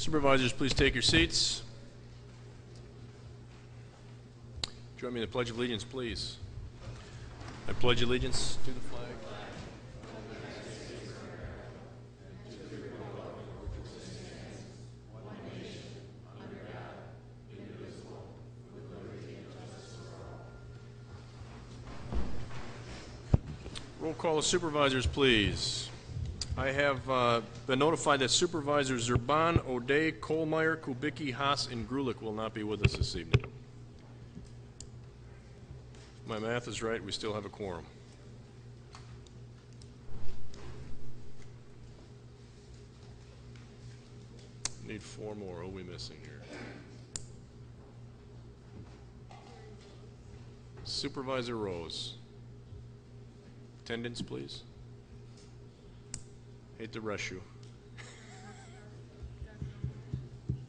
Supervisors, please take your seats. Join me in the Pledge of Allegiance, please. I pledge allegiance to the flag. Roll call of supervisors, please. I have been notified that Supervisors Zerban, O'Day, Kohlmeyer, Kubicki, Haas, and Grulich will not be with us this evening. If my math is right, we still have a quorum. Need 4 more. What are we missing here? Supervisor Rose. Attendance, please. Hate to rush you.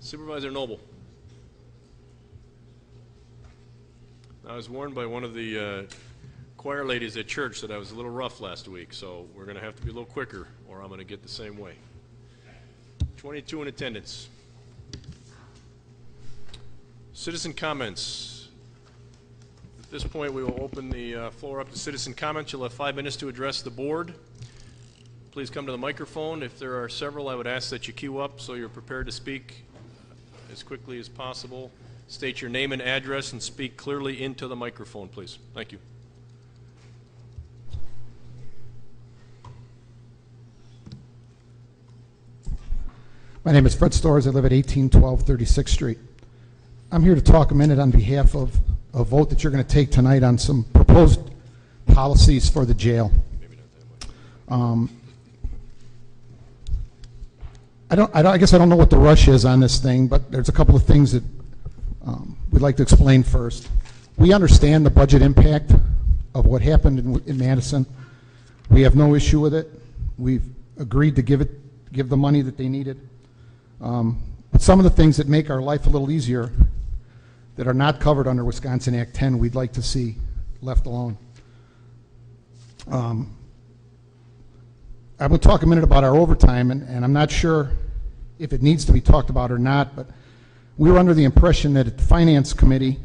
Supervisor Noble. I was warned by one of the choir ladies at church that I was a little rough last week, so we're going to have to be a little quicker or I'm going to get the same way. 22 in attendance. Citizen comments. At this point, we will open the floor up to citizen comments. You'll have 5 minutes to address the board. Please come to the microphone. If there are several, I would ask that you queue up so you're prepared to speak as quickly as possible. State your name and address and speak clearly into the microphone, please. Thank you. My name is Fred Storrs. I live at 1812 36th Street. I'm here to talk a minute on behalf of a vote that you're going to take tonight on some proposed policies for the jail. Maybe not that much. I guess I don't know what the rush is on this thing, but there's a couple of things that we'd like to explain first. We understand the budget impact of what happened in Madison. We have no issue with it. We've agreed to give the money that they needed. But some of the things that make our life a little easier that are not covered under Wisconsin Act 10, we'd like to see left alone. I'm going to talk a minute about our overtime, and I'm not sure if it needs to be talked about or not, but we were under the impression that at the Finance Committee,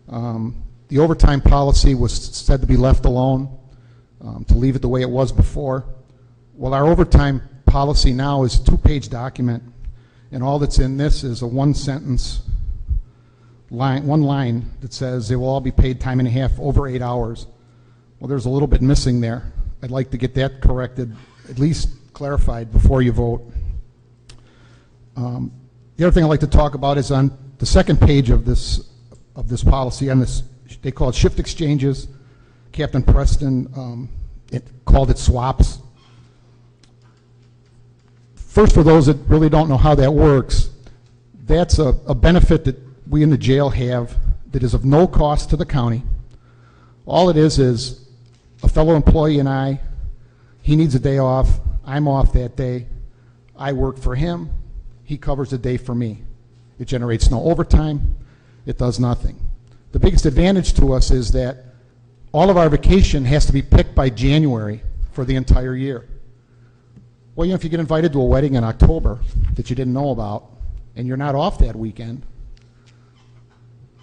the overtime policy was said to be left alone, to leave it the way it was before. Well, our overtime policy now is a 2-page document, and all that's in this is a one line that says they will all be paid time and a half over 8 hours. Well, there's a little bit missing there. I'd like to get that corrected, at least clarified before you vote. The other thing I'd like to talk about is on the second page of this policy, on this, they call it shift exchanges. Captain Preston called it swaps. First, for those that really don't know how that works, that's a benefit that we in the jail have that is of no cost to the county. All it is a fellow employee and he needs a day off, I'm off that day, I work for him, he covers the day for me. It generates no overtime, it does nothing. The biggest advantage to us is that all of our vacation has to be picked by January for the entire year. Well, you know, if you get invited to a wedding in October that you didn't know about and you're not off that weekend,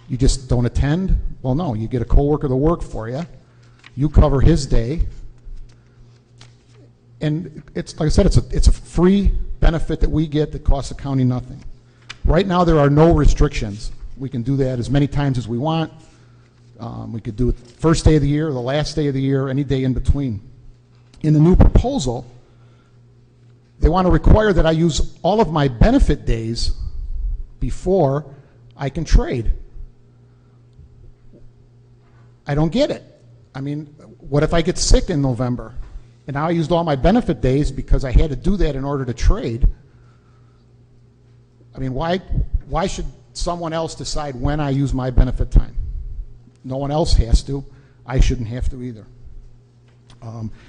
you just don't attend? Well, no, you get a coworker to work for you. You cover his day. And it's, like I said, it's a free benefit that we get that costs the county nothing. Right now, there are no restrictions. We can do that as many times as we want. We could do it the first day of the year, the last day of the year, any day in between. In the new proposal, they want to require that I use all of my benefit days before I can trade. I don't get it. I mean, what if I get sick in November? And now I used all my benefit days because I had to do that in order to trade. I mean, why should someone else decide when I use my benefit time? No one else has to. I shouldn't have to either.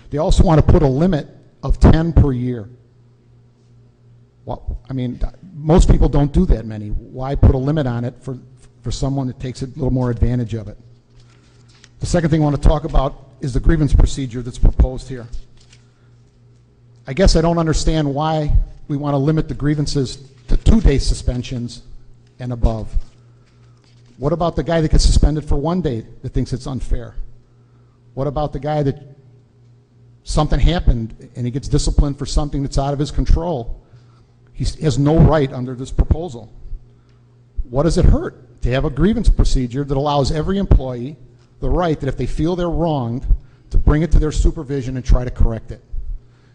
They also want to put a limit of 10 per year. Well, I mean, most people don't do that many. Why put a limit on it for someone that takes a little more advantage of it? The second thing I want to talk about is the grievance procedure that's proposed here. I guess I don't understand why we want to limit the grievances to 2-day suspensions and above? What about the guy that gets suspended for 1 day that thinks it's unfair? What about the guy that something happened and he gets disciplined for something that's out of his control? He has no right under this proposal. What does it hurt to have a grievance procedure that allows every employee the right that if they feel they're wronged to bring it to their supervision and try to correct it?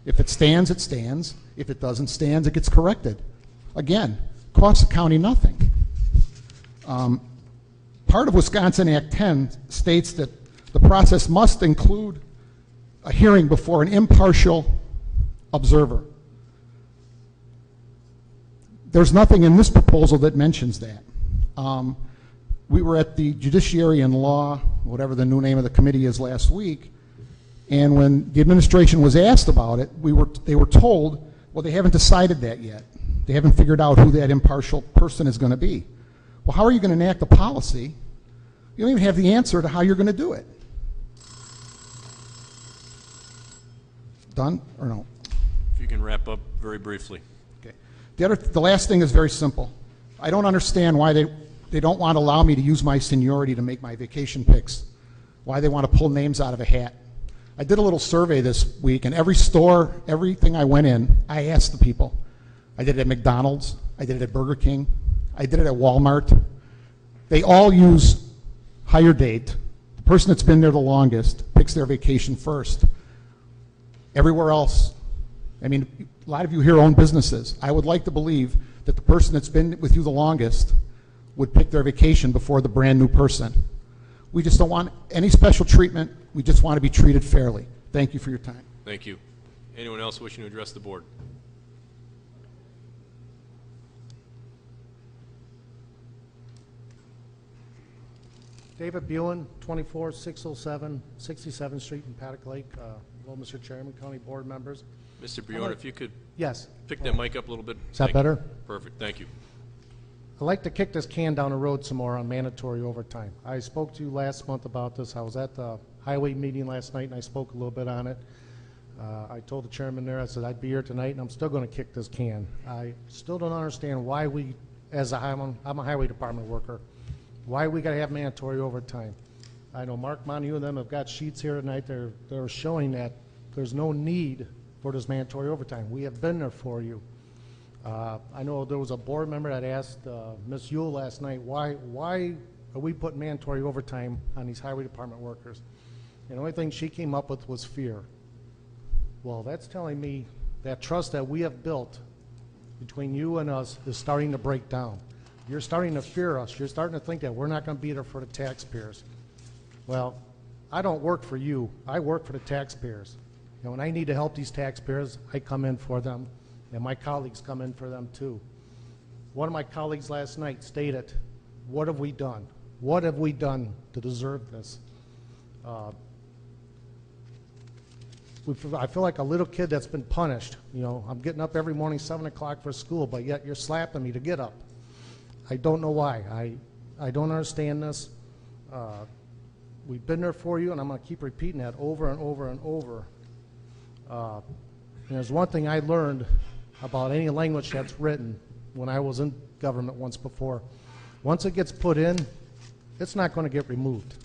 If it stands, it stands. If it doesn't stand, it gets corrected. Again, costs the county nothing. Part of Wisconsin Act 10 states that the process must include a hearing before an impartial observer. There's nothing in this proposal that mentions that. We were at the Judiciary and Law, whatever the new name of the committee is, last week, and when the administration was asked about it, they were told, well, they haven't decided that yet. They haven't figured out who that impartial person is going to be. Well, how are you going to enact a policy? You don't even have the answer to how you're going to do it. Done or no? If you can wrap up very briefly. Okay. The last thing is very simple. I don't understand why they don't want to allow me to use my seniority to make my vacation picks. Why they want to pull names out of a hat. I did a little survey this week, and every store, everything I went in, I asked the people. I did it at McDonald's. I did it at Burger King. I did it at Walmart. They all use hire date. The person that's been there the longest picks their vacation first. Everywhere else, I mean, a lot of you here own businesses. I would like to believe that the person that's been with you the longest would pick their vacation before the brand new person. We just don't want any special treatment. We just want to be treated fairly. Thank you for your time. Thank you. Anyone else wishing to address the board? David Buellen, 24607 67th Street in Paddock Lake. Hello, Mr. Chairman, county board members. Mr. Brion, if you could Yes. pick that mic up a little bit. Is that better? Perfect. Thank you. I'd like to kick this can down the road some more on mandatory overtime. I spoke to you last month about this. I was at the highway meeting last night and I spoke a little bit on it. I told the chairman there, I said I'd be here tonight and I'm still going to kick this can. I still don't understand why we, I'm a highway department worker, why we got to have mandatory overtime. I know Mark Montague and them have got sheets here tonight. They're showing that there's no need for this mandatory overtime. We have been there for you. I know there was a board member that asked Ms. Yule last night, why are we putting mandatory overtime on these highway department workers? And the only thing she came up with was fear. Well, that's telling me that trust that we have built between you and us is starting to break down. You're starting to fear us. You're starting to think that we're not going to be there for the taxpayers. Well, I don't work for you. I work for the taxpayers. And when I need to help these taxpayers, I come in for them. And my colleagues come in for them too. One of my colleagues last night stated, what have we done? What have we done to deserve this? I feel like a little kid that's been punished. You know, I'm getting up every morning 7 o'clock for school, but yet you're slapping me to get up. I don't know why. I don't understand this. We've been there for you, and I'm going to keep repeating that over and over and over. And there's one thing I learned about any language that's written when I was in government once before. Once it gets put in, it's not going to get removed.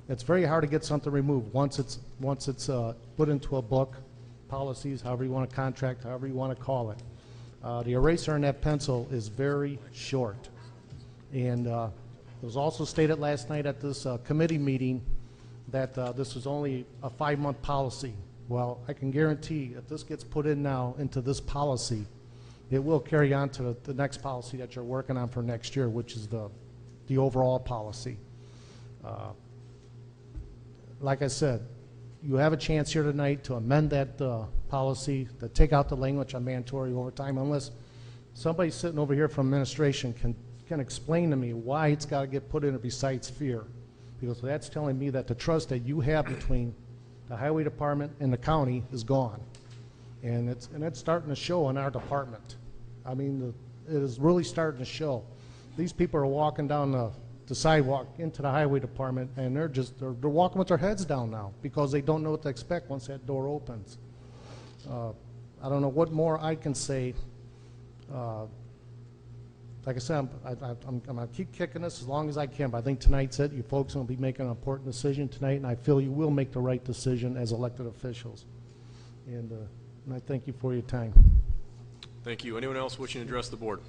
It's very hard to get something removed once it's put into a book, policies, however you want to contract, however you want to call it. The eraser on that pencil is very short. And it was also stated last night at this committee meeting that this was only a 5-month policy. Well, I can guarantee if this gets put in now into this policy, it will carry on to the next policy that you're working on for next year, which is the overall policy. Like I said, you have a chance here tonight to amend that policy, to take out the language on mandatory overtime, unless somebody sitting over here from administration can explain to me why it's got to get put in besides fear. Because that's telling me that the trust that you have between the highway department and the county is gone. And it's starting to show in our department. I mean, it is really starting to show. These people are walking down the sidewalk into the highway department, and they're walking with their heads down now because they don't know what to expect once that door opens. I don't know what more I can say. like I said, I'm going to keep kicking this as long as I can, but I think tonight's it. You folks are going to be making an important decision tonight, and I feel you will make the right decision as elected officials. And I thank you for your time. Thank you. Anyone else wishing to address the board?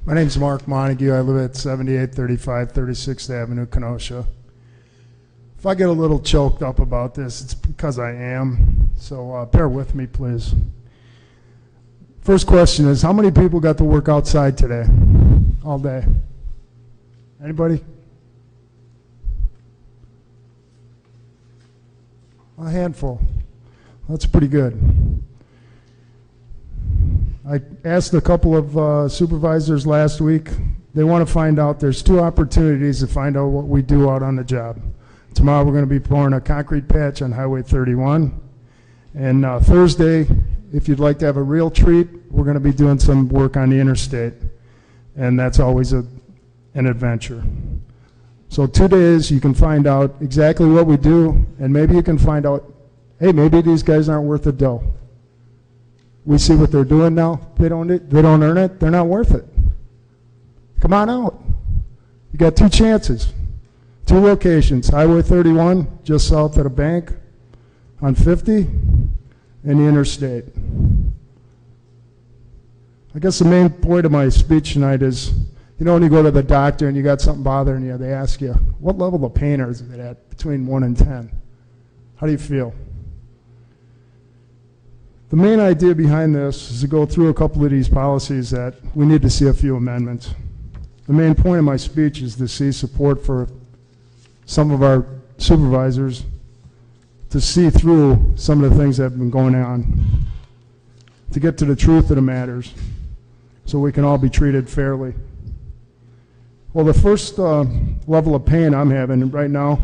My name's Mark Montague. I live at 7835 36th Avenue, Kenosha. If I get a little choked up about this, it's because I am. So bear with me, please. First question is, how many people got to work outside today, all day? Anybody? A handful. That's pretty good. I asked a couple of supervisors last week. They want to find out, there's 2 opportunities to find out what we do out on the job. Tomorrow we're going to be pouring a concrete patch on Highway 31. And Thursday, if you'd like to have a real treat, we're going to be doing some work on the interstate. And that's always an adventure. So 2 days, you can find out exactly what we do, and maybe you can find out, hey, maybe these guys aren't worth the dough. We see what they're doing now. They don't earn it. They're not worth it. Come on out. You got 2 chances, 2 locations. Highway 31, just south of the bank, on 50, and the interstate. I guess the main point of my speech tonight is, you know, when you go to the doctor and you got something bothering you, they ask you, what level of pain is it at, between 1 and 10? How do you feel? The main idea behind this is to go through a couple of these policies that we need to see a few amendments. The main point of my speech is to see support for some of our supervisors to see through some of the things that have been going on, to get to the truth of the matters so we can all be treated fairly. Well, the first level of pain I'm having right now,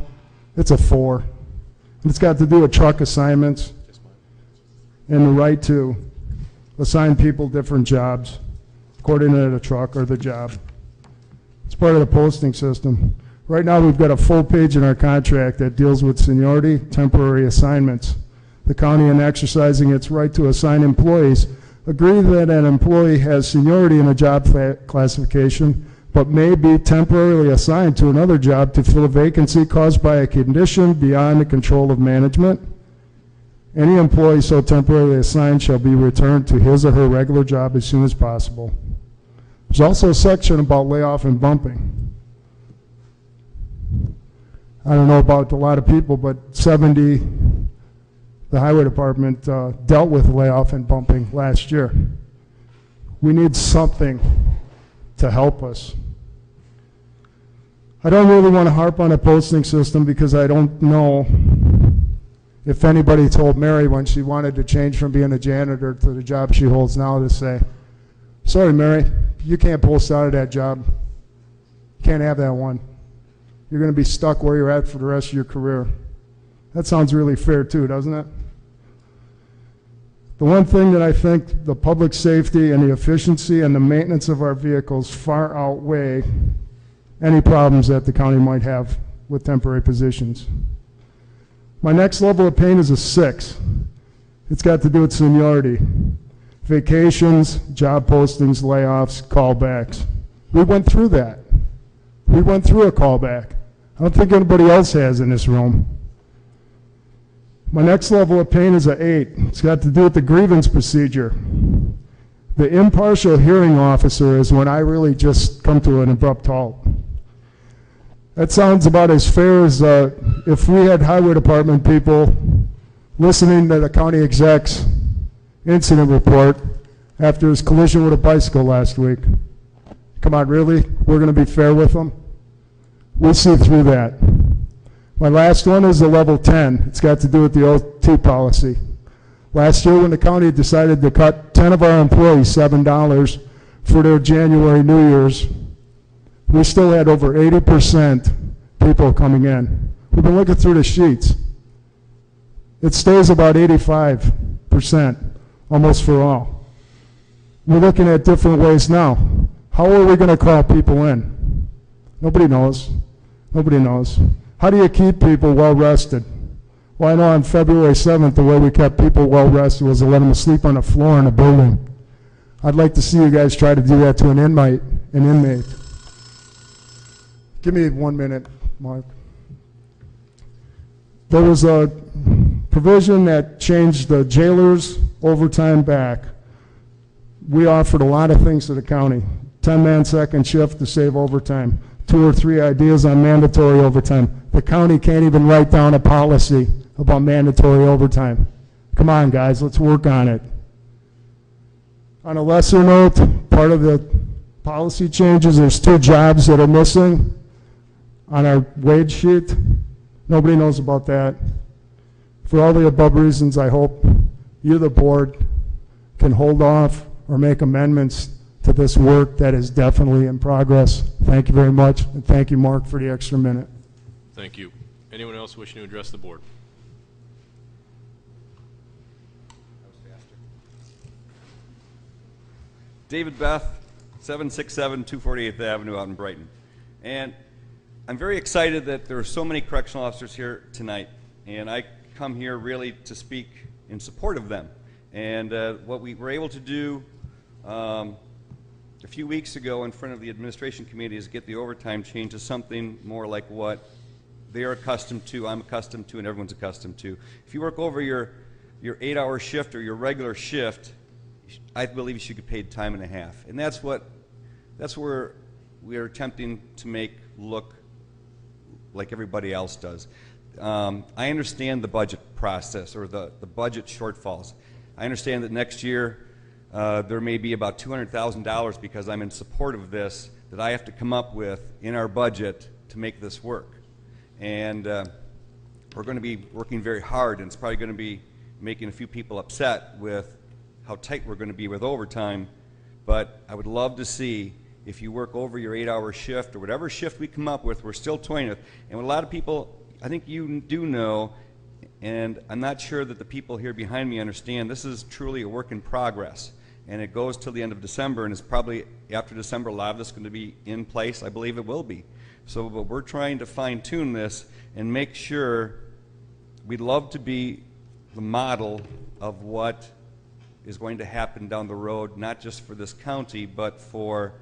it's a 4. It's got to do with truck assignments and the right to assign people different jobs according to the truck or the job. It's part of the posting system. Right now we've got a full page in our contract that deals with seniority, temporary assignments. The county, in exercising its right to assign employees, agree that an employee has seniority in a job classification but may be temporarily assigned to another job to fill a vacancy caused by a condition beyond the control of management. Any employee so temporarily assigned shall be returned to his or her regular job as soon as possible. There's also a section about layoff and bumping. I don't know about a lot of people, but 70, the highway department dealt with layoff and bumping last year. We need something to help us. I don't really want to harp on a posting system because I don't know if anybody told Mary when she wanted to change from being a janitor to the job she holds now to say, sorry, Mary, you can't post out of that job. You can't have that one. You're going to be stuck where you're at for the rest of your career. That sounds really fair too, doesn't it? The one thing that I think the public safety and the efficiency and the maintenance of our vehicles far outweigh any problems that the county might have with temporary positions. My next level of pain is a 6. It's got to do with seniority. Vacations, job postings, layoffs, callbacks. We went through that. We went through a callback. I don't think anybody else has in this room. My next level of pain is an 8. It's got to do with the grievance procedure. The impartial hearing officer is when I really just come to an abrupt halt. That sounds about as fair as if we had highway department people listening to the county exec's incident report after his collision with a bicycle last week. Come on, really? We're going to be fair with them? We'll see through that. My last one is a level 10. It's got to do with the OT policy. Last year when the county decided to cut 10 of our employees $7 for their January New Year's, we still had over 80% people coming in. We've been looking through the sheets. It stays about 85%, almost for all. We're looking at different ways now. How are we going to call people in? Nobody knows. Nobody knows. How do you keep people well rested? Well, I know on February 7th, the way we kept people well rested was to let them sleep on the floor in a building. I'd like to see you guys try to do that to an inmate. Give me 1 minute, Mark. There was a provision that changed the jailer's overtime back. We offered a lot of things to the county. 10-man second shift to save overtime. 2 or 3 ideas on mandatory overtime. The county can't even write down a policy about mandatory overtime. Come on, guys, let's work on it. On a lesser note, part of the policy changes, there's 2 jobs that are missing on our wage sheet. Nobody knows about that. For all the above reasons, I hope you, the board, can hold off or make amendments to this work that is definitely in progress. Thank you very much, and thank you, Mark, for the extra minute. Thank you. Anyone else wishing to address the board? David Beth, 767 248th Avenue out in Brighton. And I'm very excited that there are so many correctional officers here tonight. And I come here really to speak in support of them. And what we were able to do a few weeks ago in front of the administration committee is get the overtime changed to something more like what they are accustomed to, I'm accustomed to, and everyone's accustomed to. If you work over your 8-hour shift or your regular shift, I believe you should get paid time and a half. And that's where we are attempting to make look like everybody else does. I understand the budget process or the budget shortfalls. I understand that next year there may be about $200,000 because I'm in support of this that I have to come up with in our budget to make this work. And we're going to be working very hard, and it's probably going to be making a few people upset with how tight we're going to be with overtime. But I would love to see if you work over your 8-hour shift or whatever shift we come up with, we're still toying with. And what a lot of people, I think you do know, and I'm not sure that the people here behind me understand, this is truly a work in progress. And it goes till the end of December, and it's probably after December a lot of this is going to be in place. I believe it will be. So but we're trying to fine-tune this and make sure we'd love to be the model of what is going to happen down the road, not just for this county, but for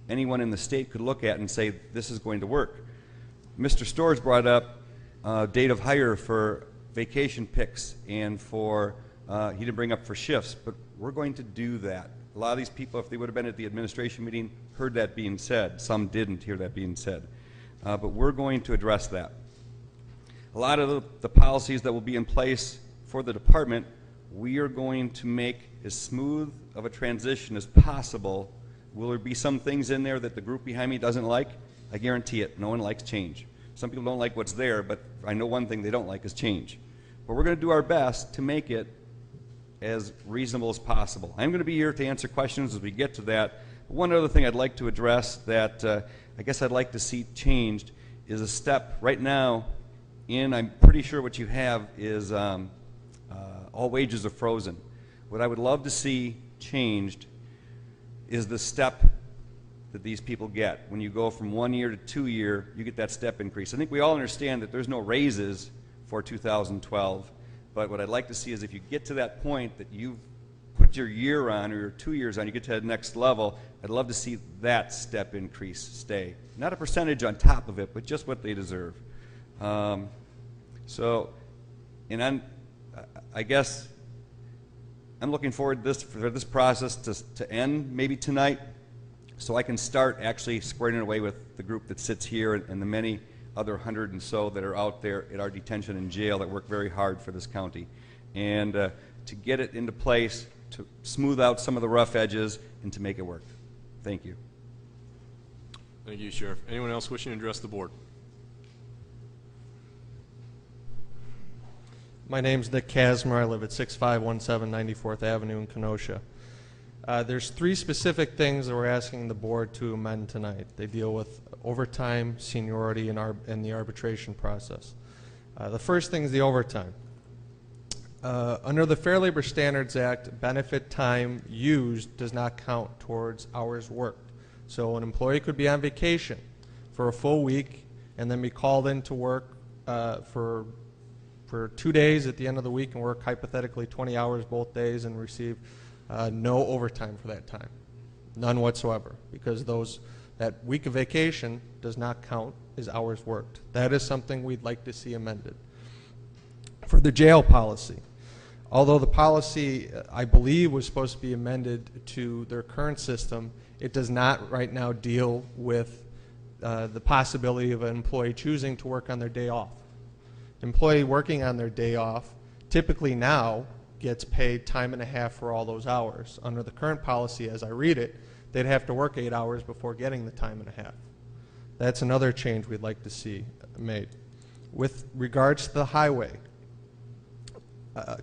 anyone in the state could look at and say, this is going to work. Mr. Storrs brought up date of hire for vacation picks and for, he didn't bring up for shifts, but we're going to do that. A lot of these people, if they would have been at the administration meeting, heard that being said. Some didn't hear that being said. But we're going to address that. A lot of the policies that will be in place for the department, we are going to make as smooth of a transition as possible. Will there be some things in there that the group behind me doesn't like? I guarantee it. No one likes change. Some people don't like what's there, but I know one thing they don't like is change. But we're going to do our best to make it as reasonable as possible. I'm going to be here to answer questions as we get to that. But one other thing I'd like to address that I guess I'd like to see changed is a step right now in, I'm pretty sure what you have is all wages are frozen. What I would love to see changed is the step that these people get. When you go from 1 year to 2 year, you get that step increase. I think we all understand that there's no raises for 2012, but what I'd like to see is if you get to that point that you've put your year on or your 2 years on, you get to that next level, I'd love to see that step increase stay. Not a percentage on top of it, but just what they deserve. I guess I'm looking forward to for this process to end maybe tonight so I can start actually squaring it away with the group that sits here and the many other 100 and so that are out there at our detention and jail that work very hard for this county. And to get it into place, to smooth out some of the rough edges, and to make it work. Thank you. Thank you, Sheriff. Anyone else wishing to address the board? My name's Nick Kasmer. I live at 6517 94th Avenue in Kenosha. There's 3 specific things that we're asking the board to amend tonight. They deal with overtime, seniority, and the arbitration process. The first thing is the overtime. Under the Fair Labor Standards Act, benefit time used does not count towards hours worked. So an employee could be on vacation for a full week and then be called in to work for for 2 days at the end of the week and work hypothetically 20 hours both days and receive no overtime for that time. None whatsoever, because that week of vacation does not count as hours worked. That is something we'd like to see amended. For the jail policy, although the policy, I believe, was supposed to be amended to their current system, it does not right now deal with the possibility of an employee choosing to work on their day off. An employee working on their day off typically now gets paid time and a half for all those hours. Under the current policy, as I read it, they'd have to work 8 hours before getting the time and a half. That's another change we'd like to see made. With regards to the highway,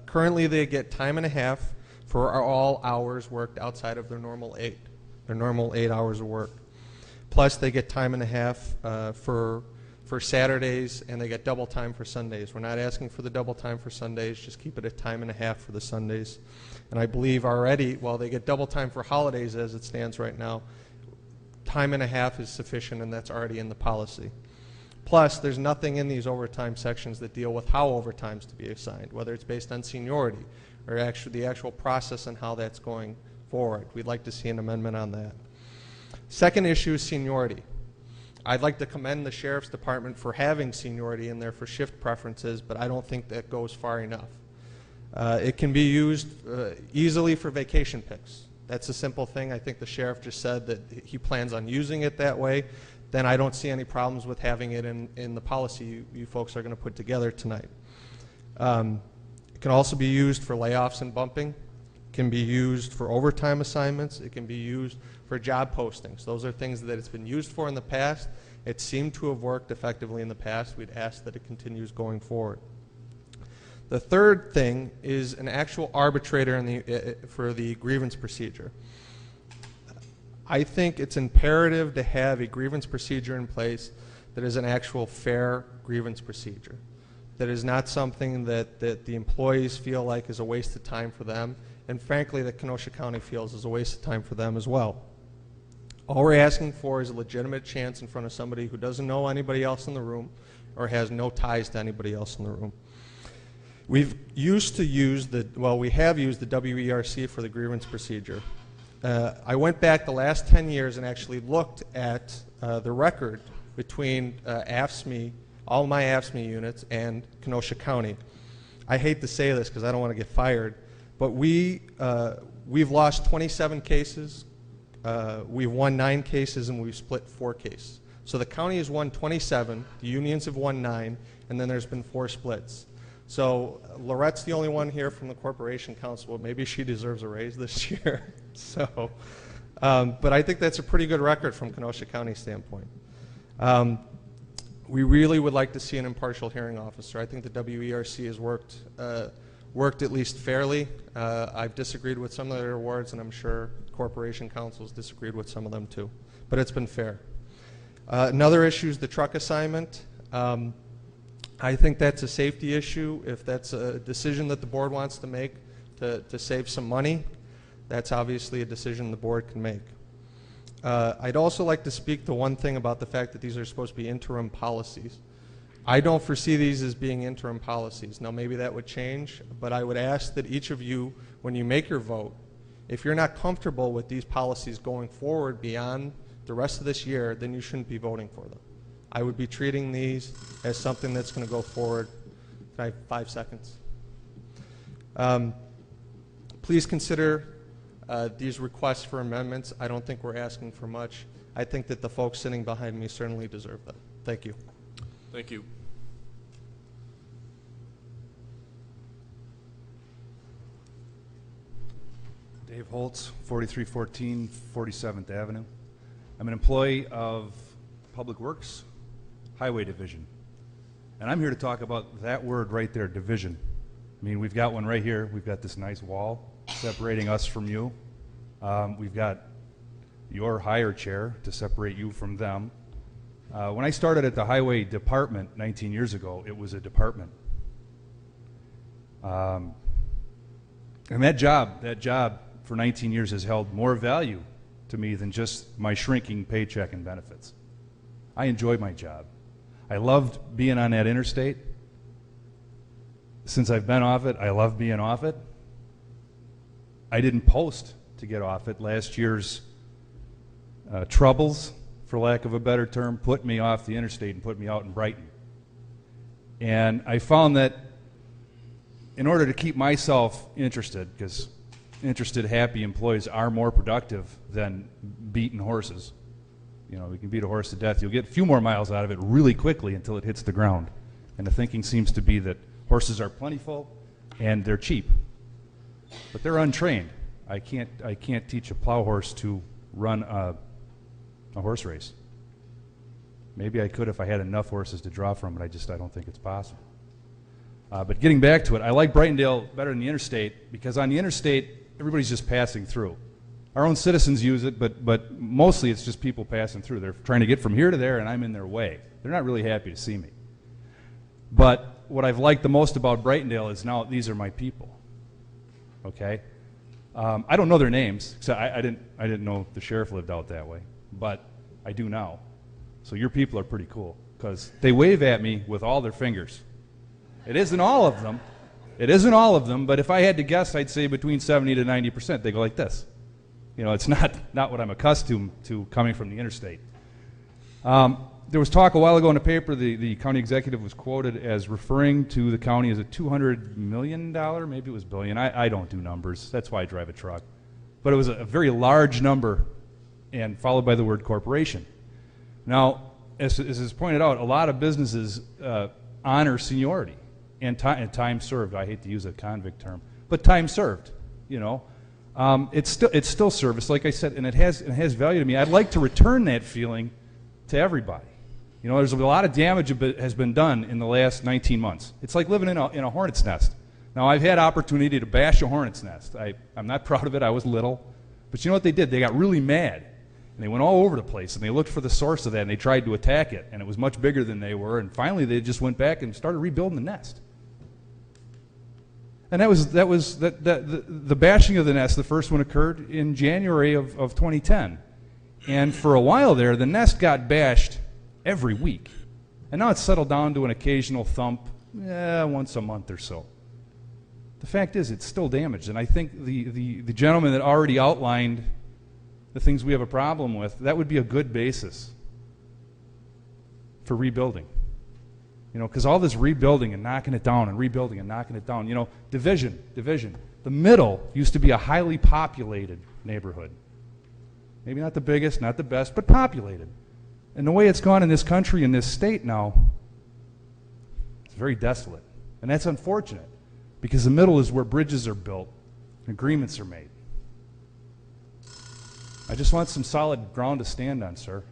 currently they get time and a half for all hours worked outside of their normal 8 hours of work. Plus they get time and a half for Saturdays, and they get double time for Sundays. We're not asking for the double time for Sundays, just keep it at time and a half for the Sundays. And I believe already, while they get double time for holidays as it stands right now, time and a half is sufficient, and that's already in the policy. Plus, there's nothing in these overtime sections that deal with how overtime's to be assigned, whether it's based on seniority or the actual process and how that's going forward. We'd like to see an amendment on that. Second issue is seniority. I'd like to commend the Sheriff's Department for having seniority in there for shift preferences, but I don't think that goes far enough. It can be used easily for vacation picks. That's a simple thing. I think the Sheriff just said that he plans on using it that way. Then I don't see any problems with having it in the policy you folks are going to put together tonight. It can also be used for layoffs and bumping. It can be used for overtime assignments. It can be used for job postings. Those are things that it's been used for in the past. It seemed to have worked effectively in the past. We'd ask that it continues going forward. The third thing is an actual arbitrator for the grievance procedure. I think it's imperative to have a grievance procedure in place that is an actual fair grievance procedure. That is not something that the employees feel like is a waste of time for them, and frankly that Kenosha County feels is a waste of time for them as well. All we're asking for is a legitimate chance in front of somebody who doesn't know anybody else in the room or has no ties to anybody else in the room. We have used the WERC for the grievance procedure. I went back the last 10 years and actually looked at the record between AFSCME, all my AFSCME units, and Kenosha County. I hate to say this because I don't want to get fired, but we've lost 27 cases. We've won 9 cases, and we've split 4 cases. So the county has won 27, the unions have won 9, and then there's been 4 splits. So Lorette's the only one here from the Corporation Council. Maybe she deserves a raise this year. So, but I think that's a pretty good record from Kenosha County standpoint. We really would like to see an impartial hearing officer. I think the WERC has worked at least fairly. I've disagreed with some of their awards, and I'm sure Corporation Council's disagreed with some of them too. But it's been fair. Another issue is the truck assignment. I think that's a safety issue. If that's a decision that the board wants to make to save some money, that's obviously a decision the board can make. I'd also like to speak to one thing about the fact that these are supposed to be interim policies. I don't foresee these as being interim policies. Now maybe that would change, but I would ask that each of you, when you make your vote, if you're not comfortable with these policies going forward beyond the rest of this year, then you shouldn't be voting for them. I would be treating these as something that's going to go forward. Can I have 5 seconds? Please consider these requests for amendments. I don't think we're asking for much. I think that the folks sitting behind me certainly deserve them. Thank you. Thank you. Dave Holtz, 4314 47th Avenue. I'm an employee of Public Works Highway Division. And I'm here to talk about that word right there, division. I mean, we've got one right here. We've got this nice wall separating us from you. We've got your higher chair to separate you from them. When I started at the Highway Department 19 years ago, it was a department. And that job for 19 years has held more value to me than just my shrinking paycheck and benefits. I enjoyed my job. I loved being on that interstate. since I've been off it, I love being off it. I didn't post to get off it. Last year's troubles, for lack of a better term, put me off the interstate and put me out in Brighton. And I found that in order to keep myself interested, because interested, happy employees are more productive than beating horses. You know, we can beat a horse to death. You'll get a few more miles out of it really quickly until it hits the ground. And the thinking seems to be that horses are plentiful and they're cheap. But they're untrained. I can't teach a plow horse to run a horse race. Maybe I could if I had enough horses to draw from, but I don't think it's possible. But getting back to it, I like Brightondale better than the interstate because on the interstate, everybody's just passing through. Our own citizens use it, but mostly it's just people passing through. They're trying to get from here to there, and I'm in their way. They're not really happy to see me. But what I've liked the most about Brightondale is now these are my people. Okay? I don't know their names, because I didn't know the sheriff lived out that way, but I do now. So your people are pretty cool, because they wave at me with all their fingers. It isn't all of them. It isn't all of them, but if I had to guess, I'd say between 70 to 90%. They go like this. You know, it's not what I'm accustomed to coming from the interstate. There was talk a while ago in the paper, the county executive was quoted as referring to the county as a $200 million, maybe it was billion. I don't do numbers. That's why I drive a truck. But it was a very large number and followed by the word corporation. Now, as is pointed out, a lot of businesses honor seniority and time served. I hate to use a convict term, but time served, you know. It's still service, like I said, and it has value to me. I'd like to return that feeling to everybody. You know, there's a lot of damage has been done in the last 19 months. It's like living in a hornet's nest. Now, I've had opportunity to bash a hornet's nest. I'm not proud of it. I was little. But you know what they did? They got really mad. And they went all over the place, and they looked for the source of that, and they tried to attack it. And it was much bigger than they were. And finally, they just went back and started rebuilding the nest. And the bashing of the nest, the first one occurred in January of 2010. And for a while there, the nest got bashed every week. And now it's settled down to an occasional thump once a month or so. The fact is, it's still damaged. And I think the gentleman that already outlined the things we have a problem with, that would be a good basis for rebuilding. You know, because all this rebuilding and knocking it down and rebuilding and knocking it down, you know, division. The middle used to be a highly populated neighborhood. Maybe not the biggest, not the best, but populated. And the way it's gone in this country, in this state now, it's very desolate. And that's unfortunate, because the middle is where bridges are built and agreements are made. I just want some solid ground to stand on, sir.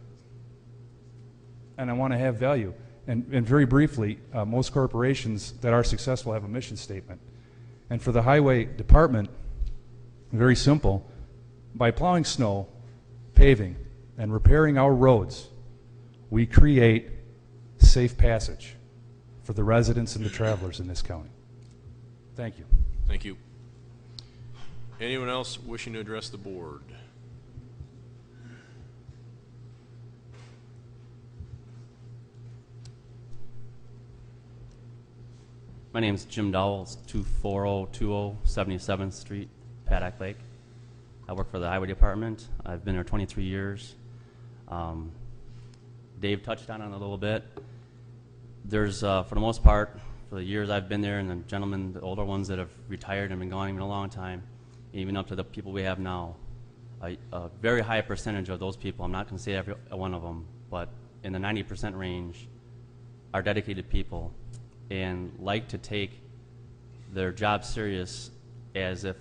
And I want to have value. And very briefly, most corporations that are successful have a mission statement. And for the highway department, very simple, by plowing snow, paving, and repairing our roads, we create safe passage for the residents and the travelers in this county. Thank you. Thank you. Anyone else wishing to address the board? My name is Jim Dowell, 24020 77th Street, Paddock Lake. I work for the Highway Department. I've been there 23 years. Dave touched on it a little bit. There's, for the most part, for the years I've been there, and the gentlemen, the older ones that have retired and been gone even a long time, even up to the people we have now, a very high percentage of those people, I'm not going to say every one of them, but in the 90% range, are dedicated people and like to take their job serious as if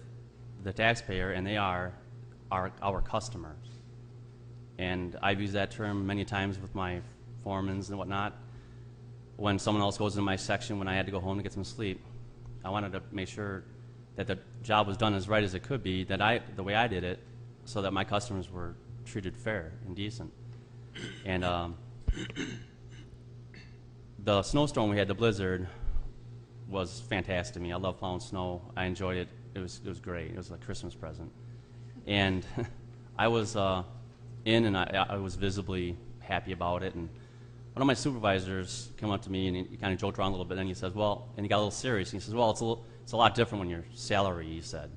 the taxpayer, and they are our customers. And I've used that term many times with my foremans and whatnot. When someone else goes in my section, when I had to go home to get some sleep, I wanted to make sure that the job was done as right as it could be, the way I did it, so that my customers were treated fair and decent. And the snowstorm we had, the blizzard, was fantastic to me. I love plowing snow. I enjoyed it. It was great. It was like a Christmas present. And I was in, and I was visibly happy about it. And one of my supervisors came up to me and he kind of joked around a little bit, and he says, well, and he got a little serious. He says, well, it's a lot different when you're salary, he said.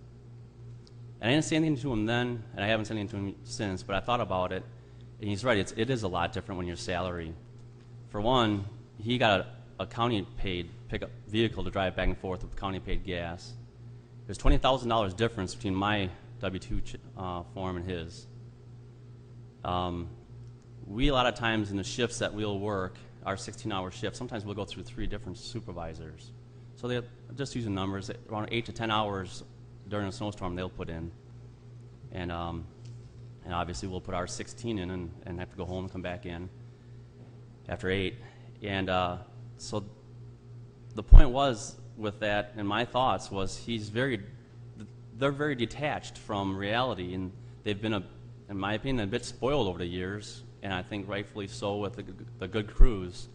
And I didn't say anything to him then, and I haven't said anything to him since, but I thought about it, and he's right, it is a lot different when you're salary. For one, he got a county-paid pickup vehicle to drive back and forth with county-paid gas. There's $20,000 difference between my W-2 form and his. We, a lot of times in the shifts that we'll work, our 16-hour shift, sometimes we'll go through 3 different supervisors. So they're just using numbers, around 8 to 10 hours during a snowstorm they'll put in. And obviously we'll put our 16 in and have to go home and come back in after 8. And so the point was with that, and my thoughts was they're very detached from reality, and they've been, in my opinion, a bit spoiled over the years, and I think rightfully so with the good crews,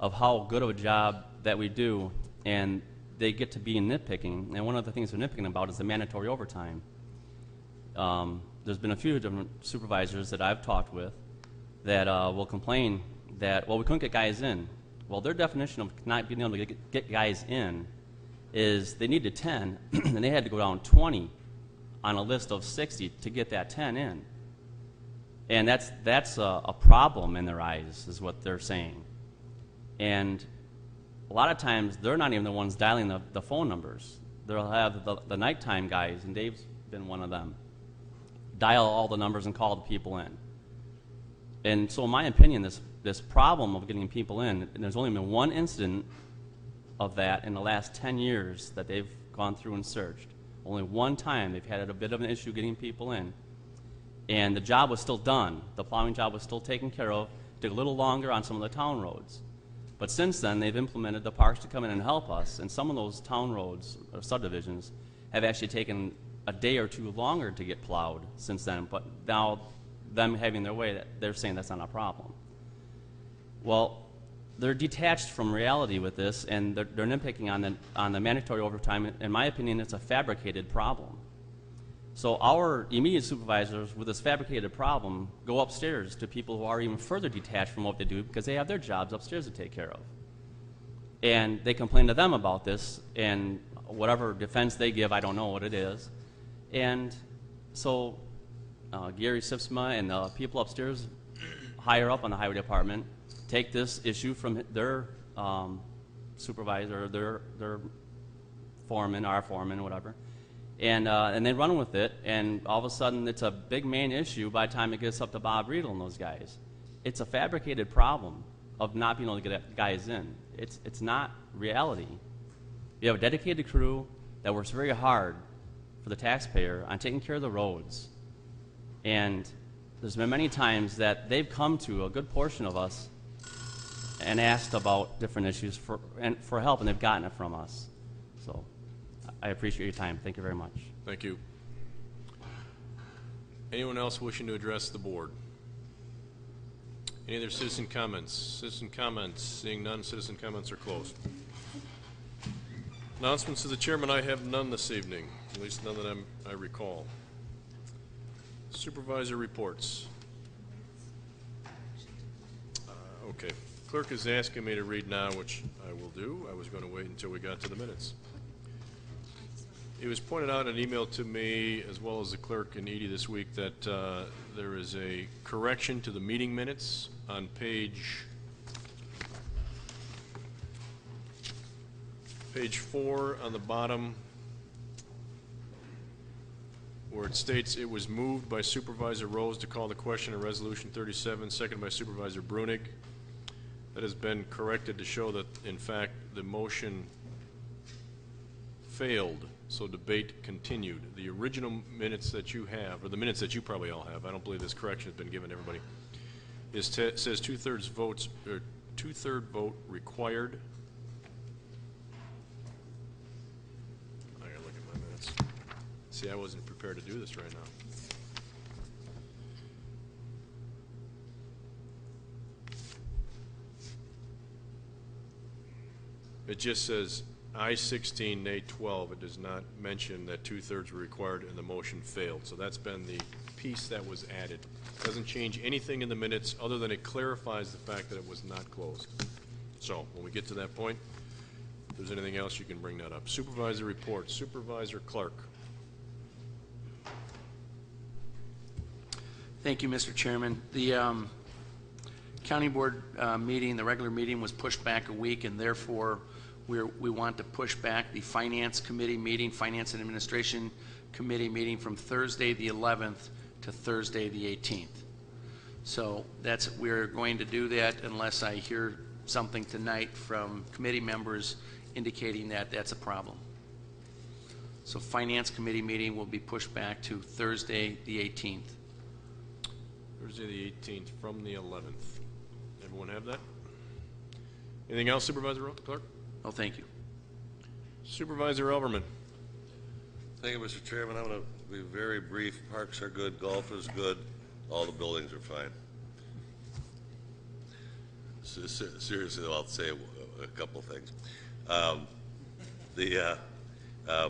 of how good of a job that we do, and they get to be nitpicking. And one of the things they're nitpicking about is the mandatory overtime. There's been a few different supervisors that I've talked with that will complain that, well, we couldn't get guys in. Well, their definition of not being able to get guys in is they needed 10, and they had to go down 20 on a list of 60 to get that 10 in. And that's a problem in their eyes, is what they're saying. And a lot of times, they're not even the ones dialing the phone numbers. They'll have the nighttime guys, and Dave's been one of them, dial all the numbers and call the people in. And so in my opinion, this problem of getting people in, and there's only been one incident of that in the last 10 years that they've gone through and searched. Only one time they've had a bit of an issue getting people in. And the job was still done. The plowing job was still taken care of. It took a little longer on some of the town roads. But since then, they've implemented the parks to come in and help us, and some of those town roads or subdivisions have actually taken a day or 2 longer to get plowed since then. But now, them having their way, they're saying that's not a problem. Well, they're detached from reality with this, and they're nitpicking on the mandatory overtime. In my opinion, it's a fabricated problem. So our immediate supervisors with this fabricated problem go upstairs to people who are even further detached from what they do because they have their jobs upstairs to take care of. And they complain to them about this, and whatever defense they give, I don't know what it is. And so Gary Sipsma and the people upstairs higher up on the highway department take this issue from their supervisor, their foreman, our foreman, whatever, and they run with it, and all of a sudden it's a big main issue by the time it gets up to Bob Riedel and those guys. It's a fabricated problem of not being able to get guys in. It's not reality. You have a dedicated crew that works very hard for the taxpayer on taking care of the roads, and there's been many times that they've come to a good portion of us and asked about different issues for help, and they've gotten it from us. So I appreciate your time. Thank you very much. Thank you. Anyone else wishing to address the board? Any other citizen comments? Citizen comments. Seeing none, citizen comments are closed. Announcements to the chairman. I have none this evening, at least none that I recall. Supervisor reports. Okay. Clerk is asking me to read now, which I will do. I was going to wait until we got to the minutes. It was pointed out in an email to me, as well as the clerk and Edie this week, that there is a correction to the meeting minutes on page 4 on the bottom, where it states it was moved by Supervisor Rose to call the question in Resolution 37, seconded by Supervisor Brunig. That has been corrected to show that, in fact, the motion failed, so debate continued. The original minutes that you have, or the minutes that you probably all have, I don't believe this correction has been given to everybody, says two-third vote required. I gotta look at my minutes. See, I wasn't prepared to do this right now. It just says, I-16, Nay 12, it does not mention that 2/3 were required and the motion failed. So that's been the piece that was added. Doesn't change anything in the minutes other than it clarifies the fact that it was not closed. So when we get to that point, if there's anything else, you can bring that up. Supervisor report, Supervisor Clark. Thank you, Mr. Chairman. The county board meeting, the regular meeting, was pushed back a week, and therefore we want to push back the finance committee meeting, finance and administration committee meeting, from Thursday the 11th to Thursday the 18th. So we're going to do that unless I hear something tonight from committee members indicating that that's a problem. So finance committee meeting will be pushed back to Thursday the 18th. Thursday the 18th from the 11th. Everyone have that? Anything else, Supervisor Clark? Oh, thank you. Supervisor Elverman. Thank you, Mr. Chairman. I'm going to be very brief. Parks are good, golf is good, all the buildings are fine. Seriously, I'll say a couple things. The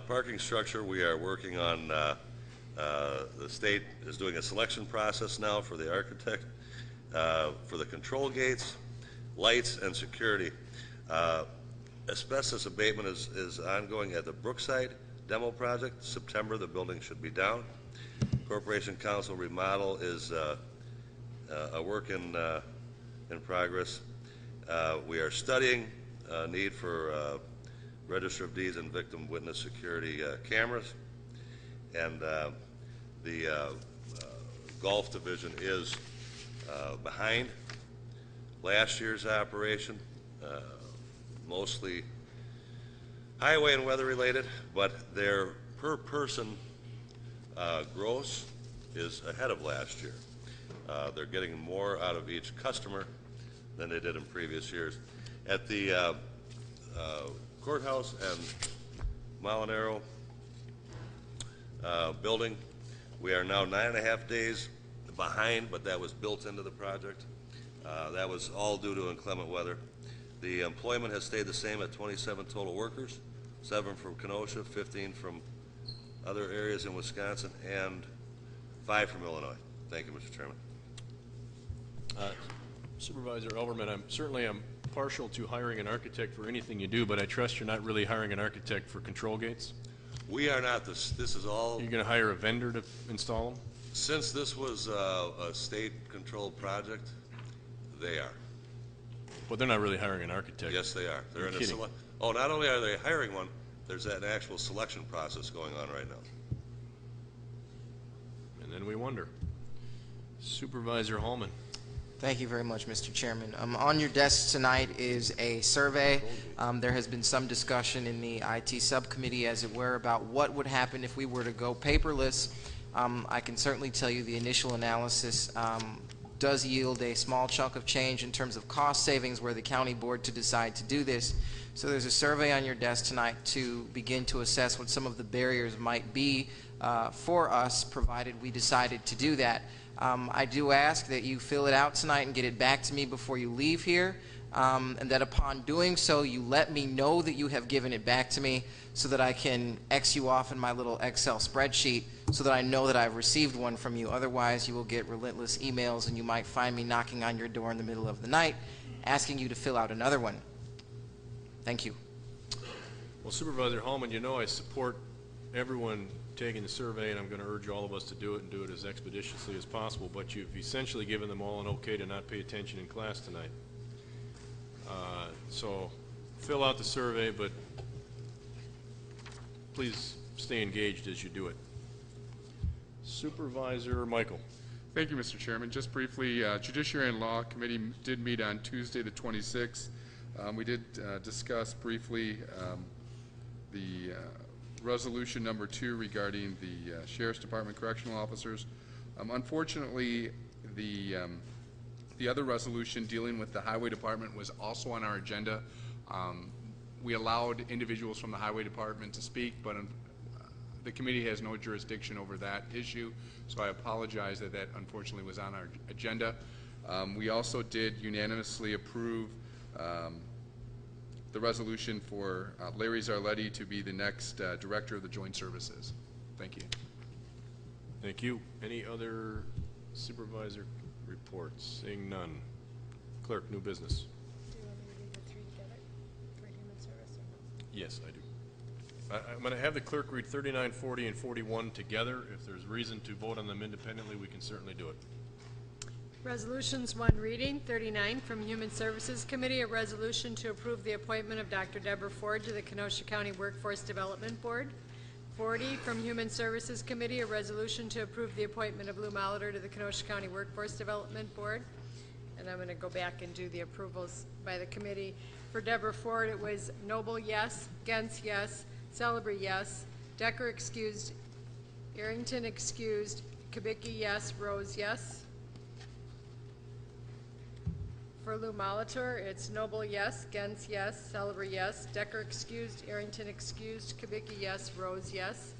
parking structure, we are working on, the state is doing a selection process now for the architect, for the control gates, lights, and security. Asbestos abatement is ongoing at the Brookside demo project. September, the building should be down. Corporation Council remodel is a work in progress. We are studying need for Register of Deeds and victim witness security cameras. And the golf division is behind last year's operation, mostly highway and weather related, but their per person gross is ahead of last year. They're getting more out of each customer than they did in previous years. At the courthouse and Molinaro building, we are now 9.5 days behind, but that was built into the project. That was all due to inclement weather. The employment has stayed the same at 27 total workers, 7 from Kenosha, 15 from other areas in Wisconsin, and 5 from Illinois. Thank you, Mr. Chairman. Supervisor Elverman, I'm partial to hiring an architect for anything you do, but I trust you're not really hiring an architect for control gates? We are not. This is all. You're going to hire a vendor to install them? Since this was a state-controlled project, they are. But they're not really hiring an architect. Yes, they are. They're You're in kidding. Oh, not only are they hiring one, there's an actual selection process going on right now. And then we wonder. Supervisor Hallman. Thank you very much, Mr. Chairman. On your desk tonight is a survey. There has been some discussion in the IT subcommittee, as it were, about what would happen if we were to go paperless. I can certainly tell you the initial analysis does yield a small chunk of change in terms of cost savings were the county board to decide to do this. So there's a survey on your desk tonight to begin to assess what some of the barriers might be for us, provided we decided to do that. I do ask that you fill it out tonight and get it back to me before you leave here, and that upon doing so, you let me know that you have given it back to me so that I can X you off in my little Excel spreadsheet so that I know that I've received one from you. Otherwise, you will get relentless emails, and you might find me knocking on your door in the middle of the night asking you to fill out another one. Thank you. Well, Supervisor Hallman, you know I support everyone taking the survey, and I'm going to urge all of us to do it and do it as expeditiously as possible, but you've essentially given them all an okay to not pay attention in class tonight. So fill out the survey, but please stay engaged as you do it. Supervisor Michael. Thank you, Mr. Chairman. Just briefly, Judiciary and Law Committee did meet on Tuesday the 26th. We did discuss briefly the resolution number 2 regarding the Sheriff's Department correctional officers. Unfortunately, the other resolution dealing with the Highway Department was also on our agenda. We allowed individuals from the Highway Department to speak, but the committee has no jurisdiction over that issue, so I apologize that that unfortunately was on our agenda. We also did unanimously approve the resolution for Larry Zarletti to be the next Director of the Joint Services. Thank you. Thank you. Any other supervisor reports? Seeing none. Clerk, new business. Do you want me to read the three together for human service or no? Yes, I do. I'm going to have the clerk read 39, 40, and 41 together. If there's reason to vote on them independently, we can certainly do it. Resolutions, one reading. 39 from Human Services Committee, a resolution to approve the appointment of Dr. Deborah Ford to the Kenosha County Workforce Development Board. 40 from Human Services Committee, a resolution to approve the appointment of Lou Molitor to the Kenosha County Workforce Development Board. And I'm going to go back and do the approvals by the committee. For Deborah Ford, it was Noble, yes. Gens, yes. Celebrity, yes. Decker, excused. Arrington, excused. Kubicki, yes. Rose, yes. For Lou Molitor, it's Noble, yes. Gens, yes. Celebrity, yes. Decker, excused. Arrington, excused. Kubicki, yes. Rose, yes.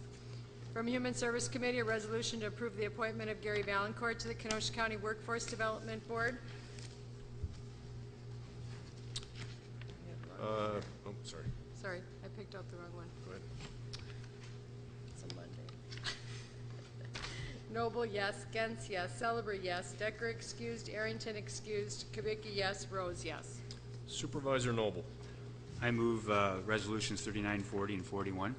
From Human Service Committee, a resolution to approve the appointment of Gary Valancourt to the Kenosha County Workforce Development Board. Oh, sorry. Sorry, I picked out the wrong one. Go ahead. It's a Monday. Noble, yes. Gens, yes. Celebrity, yes. Decker, excused. Arrington, excused. Kubicki, yes. Rose, yes. Supervisor Noble. I move resolutions 39, 40, and 41.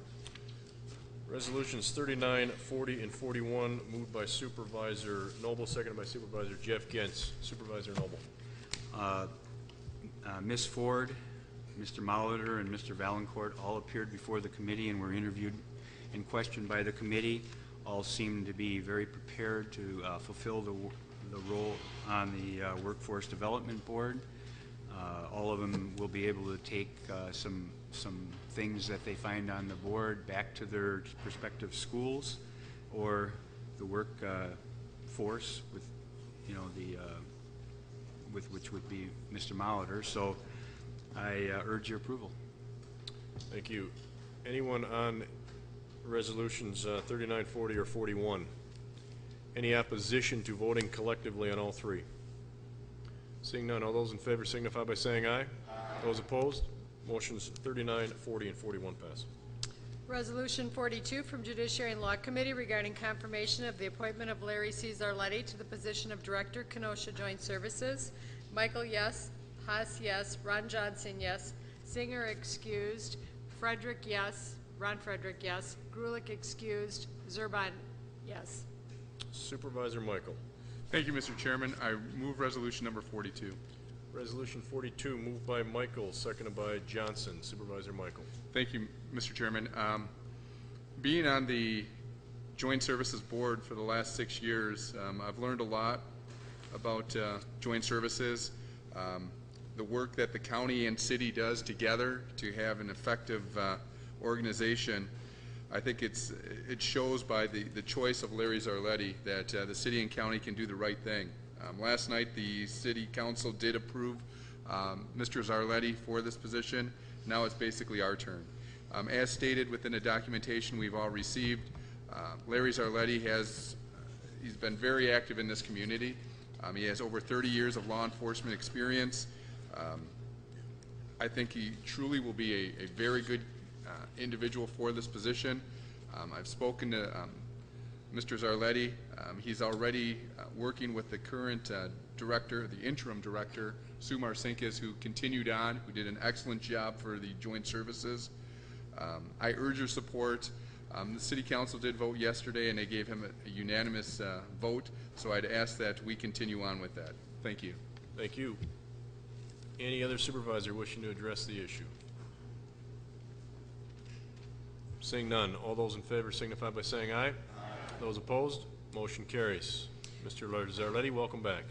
Resolutions 39, 40, and 41 moved by Supervisor Noble, seconded by Supervisor Jeff Gens. Supervisor Noble. Ms. Ford, Mr. Molitor, and Mr. Valancourt all appeared before the committee and were interviewed and questioned by the committee. All seemed to be very prepared to fulfill the role on the Workforce Development Board. All of them will be able to take some things that they find on the board back to their respective schools or the work force with, with which would be Mr. Molitor. So I urge your approval. Thank you. Anyone on resolutions 39, 40, or 41? Any opposition to voting collectively on all three? Seeing none, all those in favor signify by saying aye. Aye. Those opposed? Motions 39, 40, and 41 pass. Resolution 42 from Judiciary and Law Committee regarding confirmation of the appointment of Larry C. Zarletti to the position of Director, Kenosha Joint Services. Michael, yes. Haas, yes. Ron Johnson, yes. Singer, excused. Frederick, yes. Ron Frederick, yes. Grulich, excused. Zerban, yes. Supervisor Michael. Thank you, Mr. Chairman. I move resolution number 42. Resolution 42 moved by Michael, seconded by Johnson. Supervisor Michael. Thank you, Mr. Chairman. Being on the Joint Services Board for the last 6 years, I've learned a lot about joint services, the work that the county and city does together to have an effective organization. I think it shows by the choice of Larry Zarletti that the city and county can do the right thing. Last night, the city council did approve Mr. Zarletti for this position. Now it's basically our turn. As stated within the documentation we've all received, Larry Zarletti he's been very active in this community. He has over 30 years of law enforcement experience. I think he truly will be a very good individual for this position. I've spoken to Mr. Zarletti. He's already working with the current director, the interim director, Sue Marcinkus, who continued on, who did an excellent job for the joint services. I urge your support. The city council did vote yesterday, and they gave him a unanimous vote, so I'd ask that we continue on with that. Thank you. Thank you. Any other supervisor wishing to address the issue? Seeing none, all those in favor signify by saying aye. Aye. Those opposed, motion carries. Mr. Zarletti, welcome back.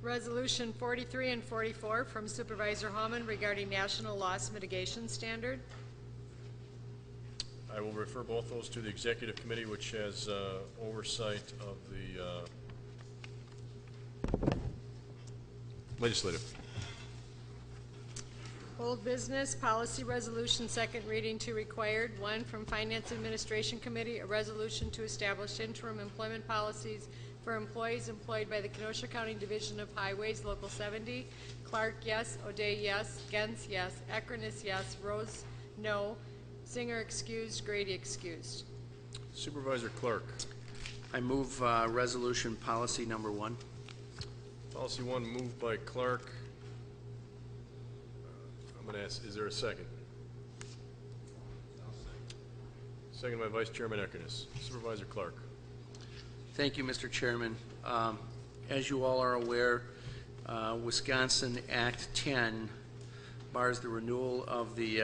Resolution 43 and 44 from Supervisor Hallman regarding National Loss Mitigation Standard. I will refer both those to the Executive Committee, which has oversight of the legislative. Old business, policy resolution, second reading to required. 1 from Finance Administration Committee, a resolution to establish interim employment policies for employees employed by the Kenosha County Division of Highways, Local 70. Clark, yes. O'Day, yes. Gens, yes. Ekron is yes. Rose, no. Singer excused. Grady excused. Supervisor Clark. I move resolution policy number 1. Policy 1 moved by Clark. I'm going to ask, is there a second? Second by Vice Chairman Ekernis. Supervisor Clark. Thank you, Mr. Chairman. As you all are aware, Wisconsin Act 10 bars the renewal of the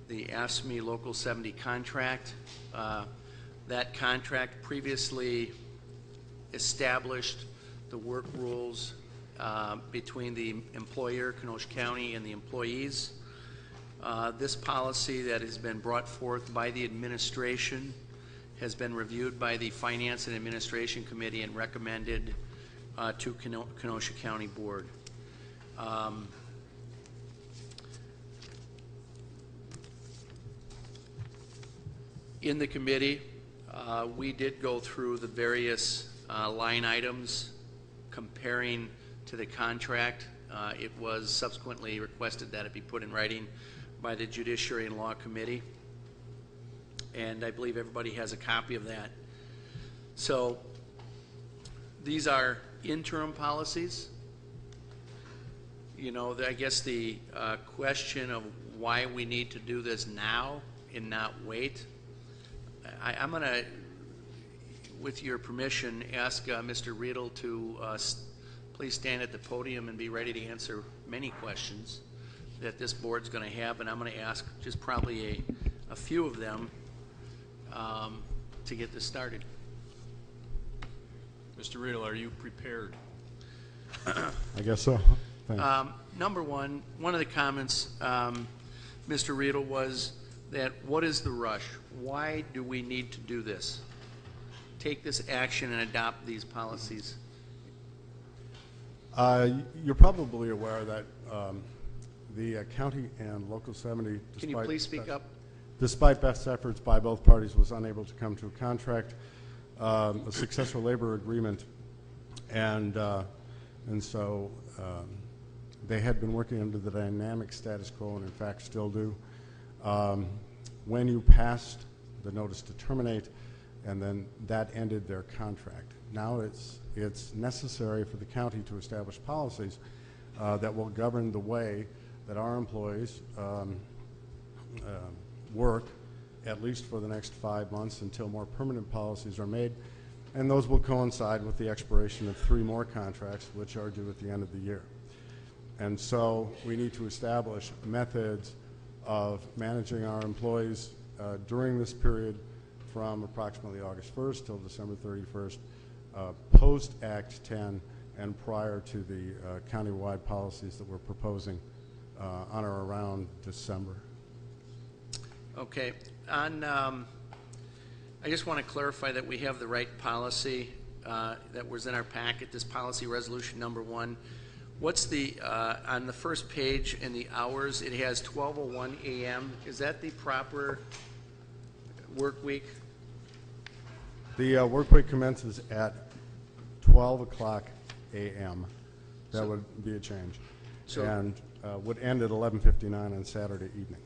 AFSCME Local 70 contract. That contract previously established the work rules between the employer, Kenosha County, and the employees. This policy that has been brought forth by the administration has been reviewed by the Finance and Administration Committee and recommended to Kenosha County Board. In the committee, we did go through the various line items comparing to the contract. It was subsequently requested that it be put in writing by the Judiciary and Law Committee, and I believe everybody has a copy of that. So these are interim policies. You know, I guess the question of why we need to do this now and not wait, I'm going to, with your permission, ask Mr. Riedel to please stand at the podium and be ready to answer many questions that this board's going to have, and I'm going to ask just probably a few of them to get this started. Mr. Riedel, are you prepared? I guess so. Number one of the comments, Mr. Riedel, was that what is the rush? Why do we need to do this? Take this action and adopt these policies. You're probably aware that the county and local 70, Can you please speak up? Despite best efforts by both parties, was unable to come to a contract, a successful labor agreement, and so they had been working under the dynamic status quo, and in fact still do. When you passed the notice to terminate, and then that ended their contract. Now it's necessary for the county to establish policies that will govern the way that our employees work, at least for the next 5 months until more permanent policies are made, and those will coincide with the expiration of 3 more contracts, which are due at the end of the year. And so we need to establish methods of managing our employees during this period from approximately August 1st till December 31st, post-Act 10 and prior to the county-wide policies that we're proposing on or around December. Okay. I just want to clarify that we have the right policy that was in our packet, this policy resolution number 1. What's the, on the first page in the hours, it has 12:01 a.m. Is that the proper work week? The work week commences at 12 o'clock a.m. That would be a change. And would end at 11:59 on Saturday evening.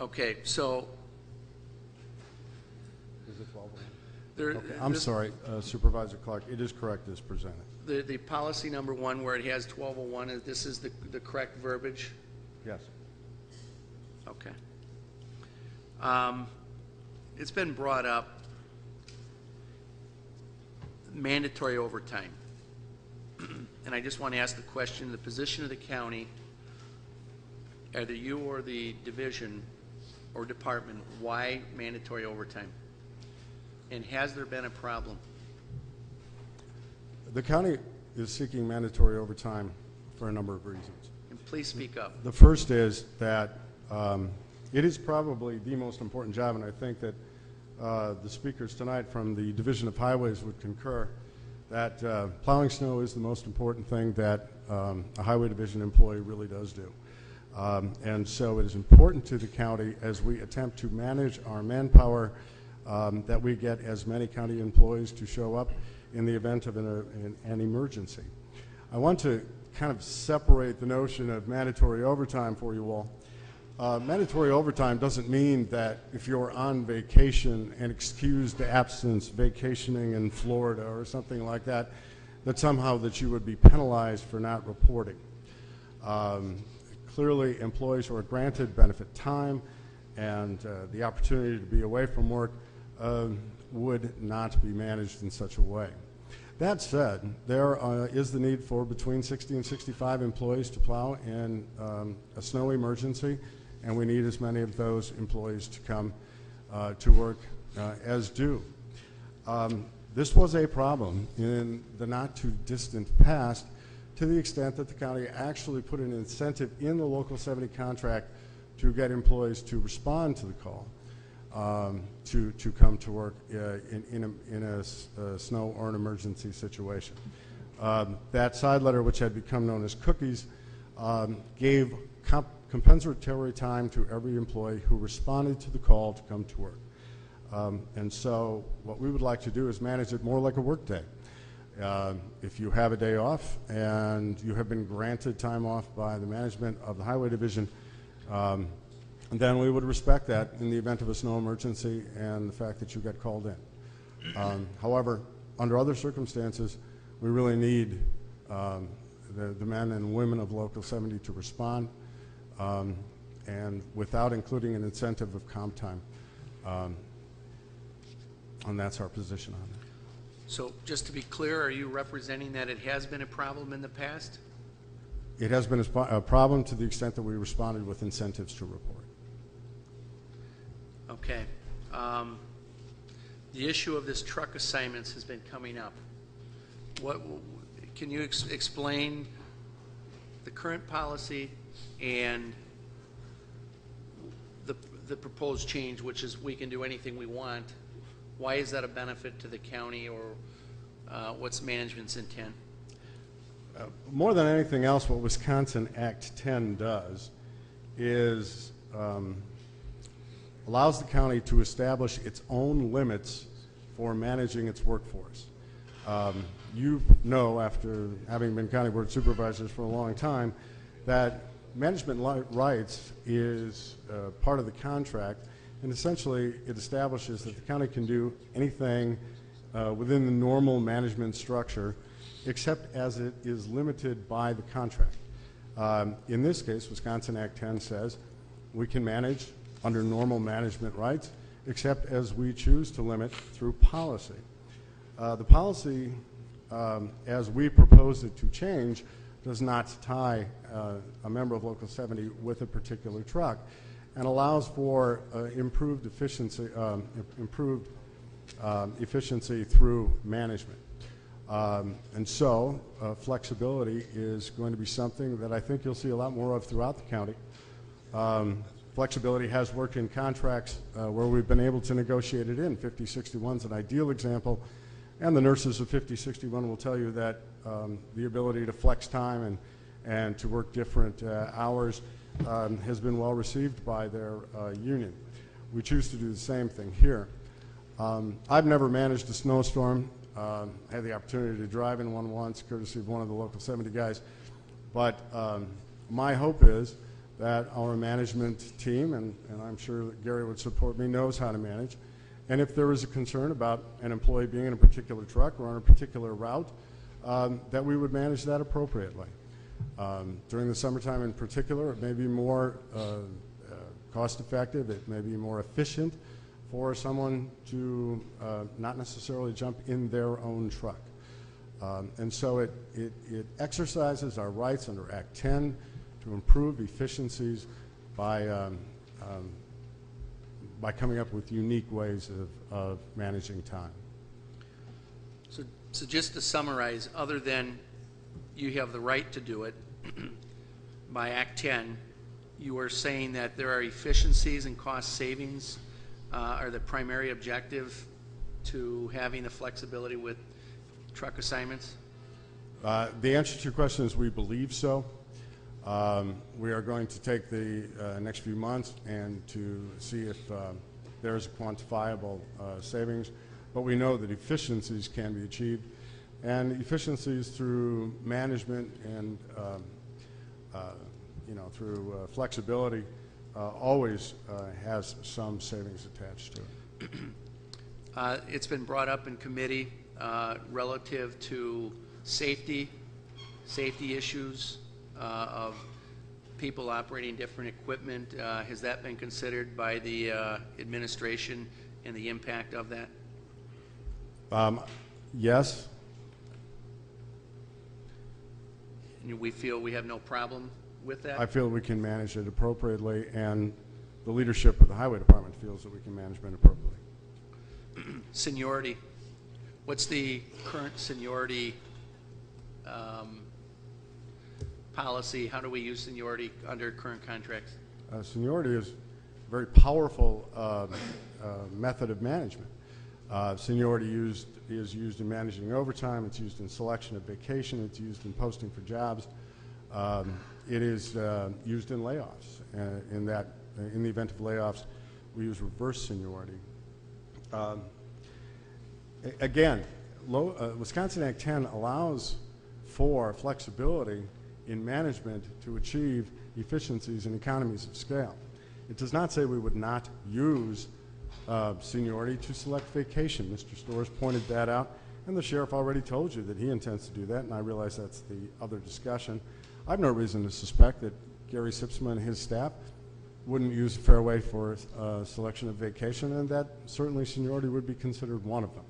Okay, so Is it 12:01? Okay, I'm sorry, Supervisor Clark. It is correct as presented. The policy number 1 where it has 12:01, this is the correct verbiage? Yes. Okay. It's been brought up, mandatory overtime. And I just want to ask the question, the position of the county, either you or the division or department, why mandatory overtime? And has there been a problem? The county is seeking mandatory overtime for a number of reasons. And please speak up. The first is that it is probably the most important job, and I think that the speakers tonight from the Division of Highways would concur that plowing snow is the most important thing that a highway division employee really does do. And so it is important to the county as we attempt to manage our manpower that we get as many county employees to show up in the event of an emergency. I want to kind of separate the notion of mandatory overtime for you all. Mandatory overtime doesn't mean that if you're on vacation and excused absence, vacationing in Florida or something like that, that somehow that you would be penalized for not reporting. Clearly, employees who are granted benefit time and the opportunity to be away from work would not be managed in such a way. That said, there is the need for between 60 and 65 employees to plow in a snow emergency, and we need as many of those employees to come to work as due. This was a problem in the not too distant past, to the extent that the county actually put an incentive in the Local 70 contract to get employees to respond to the call to come to work in a snow or an emergency situation. That side letter, which had become known as cookies, gave compensatory time to every employee who responded to the call to come to work. And so what we would like to do is manage it more like a work day. If you have a day off and you have been granted time off by the management of the Highway Division, then we would respect that in the event of a snow emergency and the fact that you get called in. However, under other circumstances, we really need the men and women of Local 70 to respond, and without including an incentive of comp time. And that's our position on it. So just to be clear, are you representing that it has been a problem in the past? It has been a problem to the extent that we responded with incentives to report. Okay. The issue of this truck assignments has been coming up. What can you explain the current policy and the proposed change, which is we can do anything we want? Why is that a benefit to the county, or what's management's intent? More than anything else, what Wisconsin Act 10 does is allows the county to establish its own limits for managing its workforce. You know, after having been county board supervisors for a long time, that management rights is part of the contract, and essentially it establishes that the county can do anything within the normal management structure, except as it is limited by the contract. In this case, Wisconsin Act 10 says we can manage under normal management rights, except as we choose to limit through policy. The policy, as we propose it to change, does not tie a member of Local 70 with a particular truck, and allows for improved efficiency through management. And so flexibility is going to be something that I think you'll see a lot more of throughout the county. Flexibility has worked in contracts where we've been able to negotiate it in. 5061 is an ideal example, and the nurses of 5061 will tell you that the ability to flex time and to work different hours has been well received by their union. We choose to do the same thing here. I've never managed a snowstorm. Had the opportunity to drive in one once, courtesy of one of the Local 70 guys. But my hope is that our management team, and I'm sure that Gary would support me, knows how to manage. And if there is a concern about an employee being in a particular truck or on a particular route, that we would manage that appropriately. During the summertime in particular, it may be more cost effective, it may be more efficient for someone to not necessarily jump in their own truck. And so it exercises our rights under Act 10 to improve efficiencies by coming up with unique ways of managing time. So just to summarize, other than you have the right to do it by Act 10, you are saying that there are efficiencies and cost savings are the primary objective to having the flexibility with truck assignments? The answer to your question is we believe so. We are going to take the next few months and to see there's a quantifiable savings, but we know that efficiencies can be achieved, and efficiencies through management and through flexibility always has some savings attached to it. It's been brought up in committee relative to safety issues of people operating different equipment. Has that been considered by the administration and the impact of that? Yes. And we feel we have no problem with that? I feel we can manage it appropriately, and the leadership of the Highway Department feels that we can manage it appropriately. Seniority. What's the current seniority policy? How do we use seniority under current contracts? Seniority is a very powerful method of management. Seniority is used in managing overtime. It's used in selection of vacation. It's used in posting for jobs. It is used in layoffs. In the event of layoffs, we use reverse seniority. Again, Wisconsin Act 10 allows for flexibility in management to achieve efficiencies and economies of scale. It does not say we would not use seniority to select vacation. Mr. Storrs pointed that out, and the sheriff already told you that he intends to do that, and I realize that's the other discussion. I have no reason to suspect that Gary Sipsma and his staff wouldn't use a fairway for selection of vacation, and that certainly seniority would be considered one of them.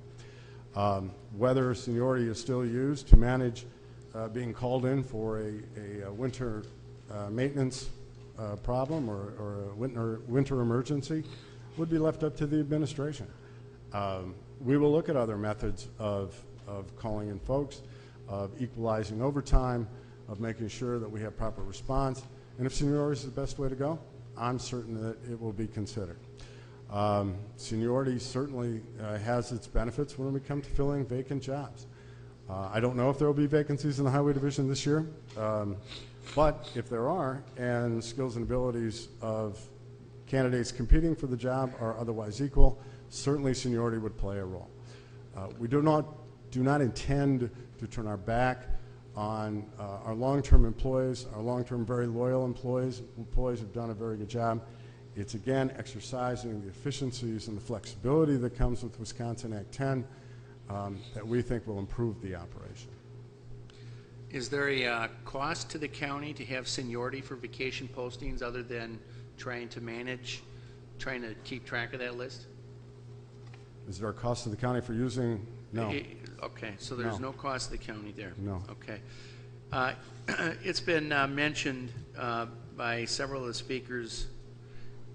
Whether seniority is still used to manage being called in for a winter maintenance problem or a winter emergency would be left up to the administration. We will look at other methods of calling in folks, of equalizing overtime, of making sure that we have proper response, and if seniority is the best way to go, I'm certain that it will be considered. Seniority certainly has its benefits when we come to filling vacant jobs. I don't know if there will be vacancies in the Highway Division this year, but if there are, and skills and abilities of candidates competing for the job are otherwise equal, certainly seniority would play a role. We do not intend to turn our back on our long-term employees, our long-term very loyal employees who've done a very good job. It's again exercising the efficiencies and the flexibility that comes with Wisconsin Act 10 that we think will improve the operation. Is there a cost to the county to have seniority for vacation postings other than trying to keep track of that list? Is there a cost to the county for using? No. Okay, so there's no cost to the county there. No. Okay. It's been mentioned by several of the speakers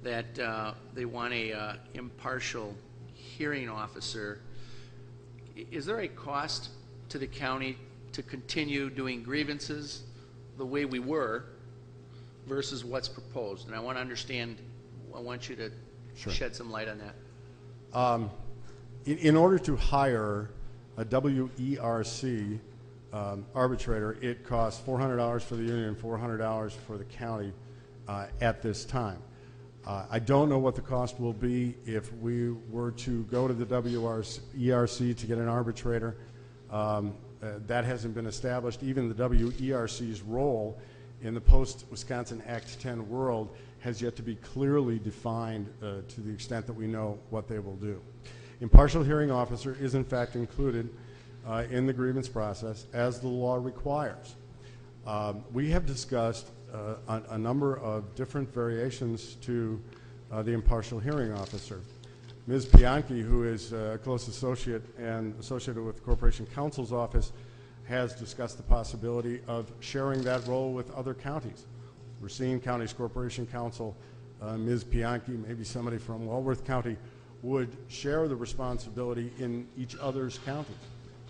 that they want a impartial hearing officer. Is there a cost to the county to continue doing grievances the way we were versus what's proposed? And I want to understand, I want you to shed some light on that. In order to hire a WERC arbitrator, it costs $400 for the union and $400 for the county at this time. I don't know what the cost will be if we were to go to the WERC to get an arbitrator. That hasn't been established. Even the WERC's role in the post-Wisconsin Act 10 world has yet to be clearly defined to the extent that we know what they will do. Impartial hearing officer is in fact included in the grievance process as the law requires. We have discussed a number of different variations to the impartial hearing officer. Ms. Bianchi, who is a close associate and associated with the Corporation Counsel's office, has discussed the possibility of sharing that role with other counties. Racine County's Corporation Counsel, Ms. Bianchi, maybe somebody from Walworth County, would share the responsibility in each other's counties.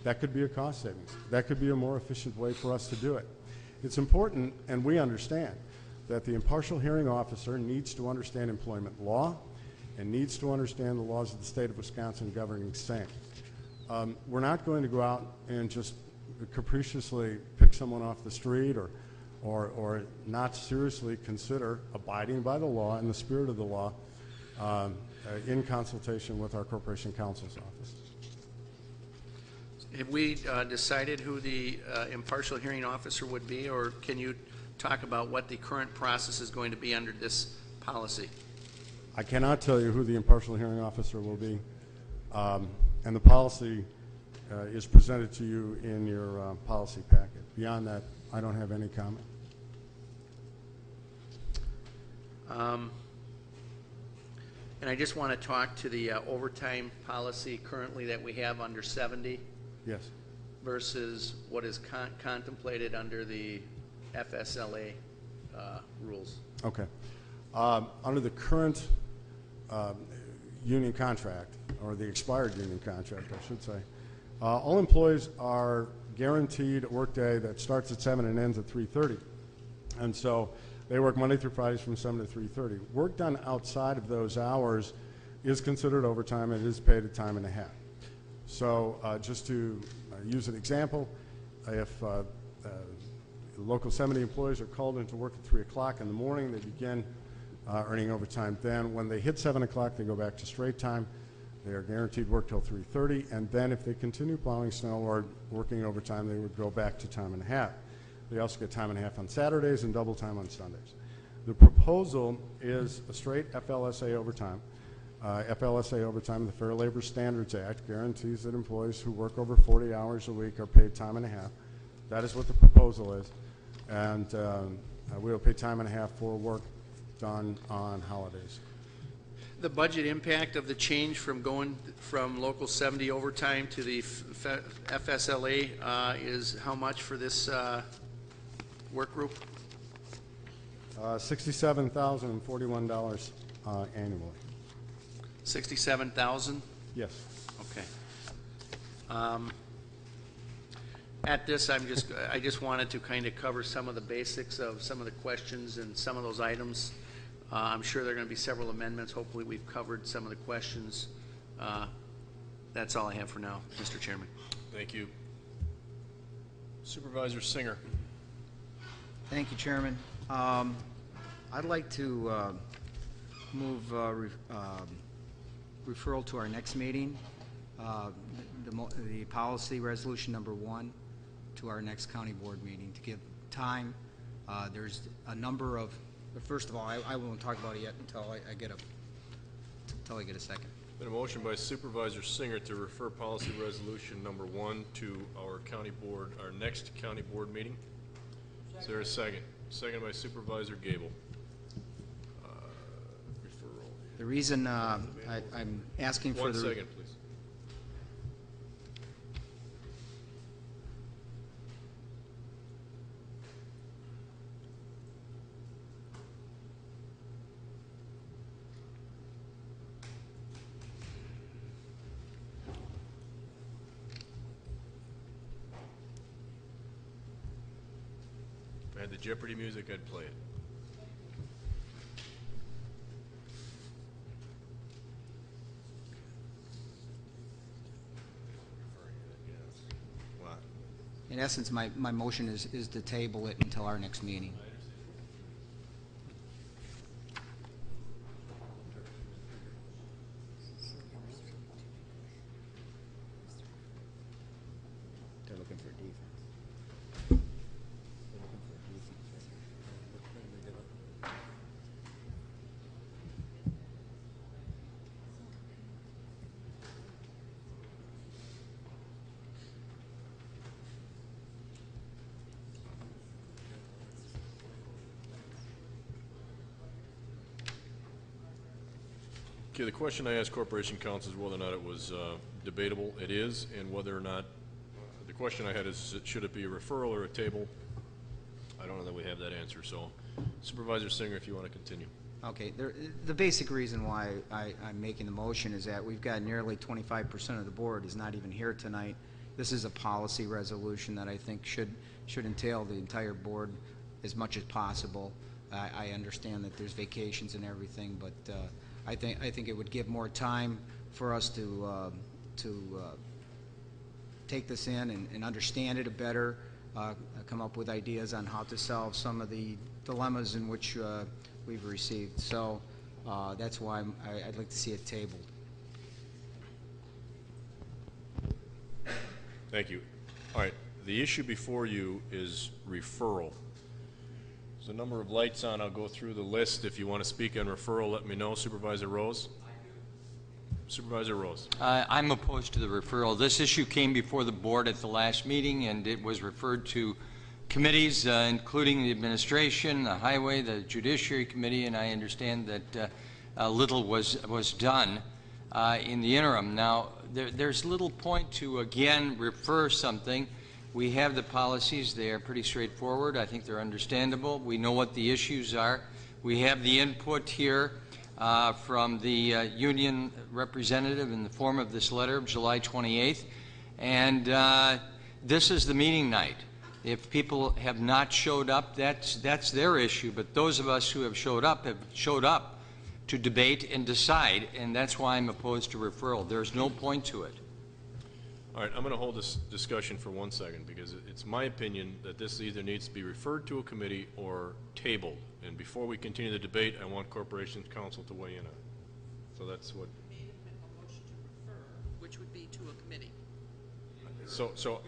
That could be a cost savings. That could be a more efficient way for us to do it. It's important, and we understand, that the impartial hearing officer needs to understand employment law and needs to understand the laws of the state of Wisconsin governing same. We're not going to go out and just capriciously pick someone off the street or not seriously consider abiding by the law and the spirit of the law in consultation with our Corporation Counsel's office. Have we decided who the impartial hearing officer would be, or can you talk about what the current process is going to be under this policy? I cannot tell you who the impartial hearing officer will be, and the policy is presented to you in your policy packet. Beyond that, I don't have any comment. And I just want to talk to the overtime policy currently that we have under 70 Yes. versus what is contemplated under the FSLA rules. Okay. Under the current union contract, or the expired union contract, I should say, all employees are guaranteed a workday that starts at 7 and ends at 3:30. And so they work Monday through Fridays from 7 to 3:30. Work done outside of those hours is considered overtime and it is paid at time and a half. So just to use an example, if local 70 employees are called into work at 3 o'clock in the morning, they begin earning overtime. Then when they hit 7 o'clock, they go back to straight time. They are guaranteed work till 3:30, and then if they continue plowing snow or working overtime, they would go back to time and a half. They also get time and a half on Saturdays and double time on Sundays. The proposal is a straight FLSA overtime. FLSA overtime, the Fair Labor Standards Act, guarantees that employees who work over 40 hours a week are paid time and a half. That is what the proposal is. And we will pay time and a half for work done on holidays. The budget impact of the change from going from local 70 overtime to the FSLA is how much for this work group? $67,041 annually. 67,000? Yes. Okay. At this, I just wanted to kind of cover some of the basics of some of the questions and some of those items. I'm sure there are going to be several amendments. Hopefully, we've covered some of the questions. That's all I have for now, Mr. Chairman. Thank you. Supervisor Singer. Thank you, Chairman. I'd like to move referral to our next meeting, the policy resolution number 1 to our next county board meeting to give time. There's a number of, first of all, I won't talk about it yet until I get a second. Been a motion by Supervisor Singer to refer policy resolution number 1 to our county board, our next county board meeting. Is there a second? Second by Supervisor Gable. Referral. The reason I'm asking for the... 1 second, please. If I had the Jeopardy music, I'd play it. In essence, my motion is to table it until our next meeting. They're looking for defense. Okay, the question I asked Corporation Counsel is whether or not it was debatable. It is, and whether or not, the question I had is, should it be a referral or a table? I don't know that we have that answer, so Supervisor Singer, if you want to continue. Okay, the basic reason why I'm making the motion is that we've got nearly 25% of the board is not even here tonight. This is a policy resolution that I think should entail the entire board as much as possible. I understand that there's vacations and everything, but I think it would give more time for us to take this in and understand it better, come up with ideas on how to solve some of the dilemmas in which we've received. So That's why I'd like to see it tabled. Thank you. All right, the issue before you is referral. There's a number of lights on. I'll go through the list. If you want to speak on referral, let me know. Supervisor Rose? Supervisor Rose. I'm opposed to the referral. This issue came before the board at the last meeting, and it was referred to committees, including the administration, the highway, the judiciary committee, and I understand that little was done in the interim. Now, there's little point to, again, refer something. We have the policies. They are pretty straightforward. I think they're understandable. We know what the issues are. We have the input here from the union representative in the form of this letter of July 28th. And this is the meeting night. If people have not showed up, that's their issue. But those of us who have showed up to debate and decide, and that's why I'm opposed to referral. There's no point to it. All right, I'm going to hold this discussion for 1 second because it's my opinion that this either needs to be referred to a committee or tabled. And before we continue the debate, I want Corporation Counsel to weigh in on it. So that's what. Made a motion to refer, which would be to a committee. So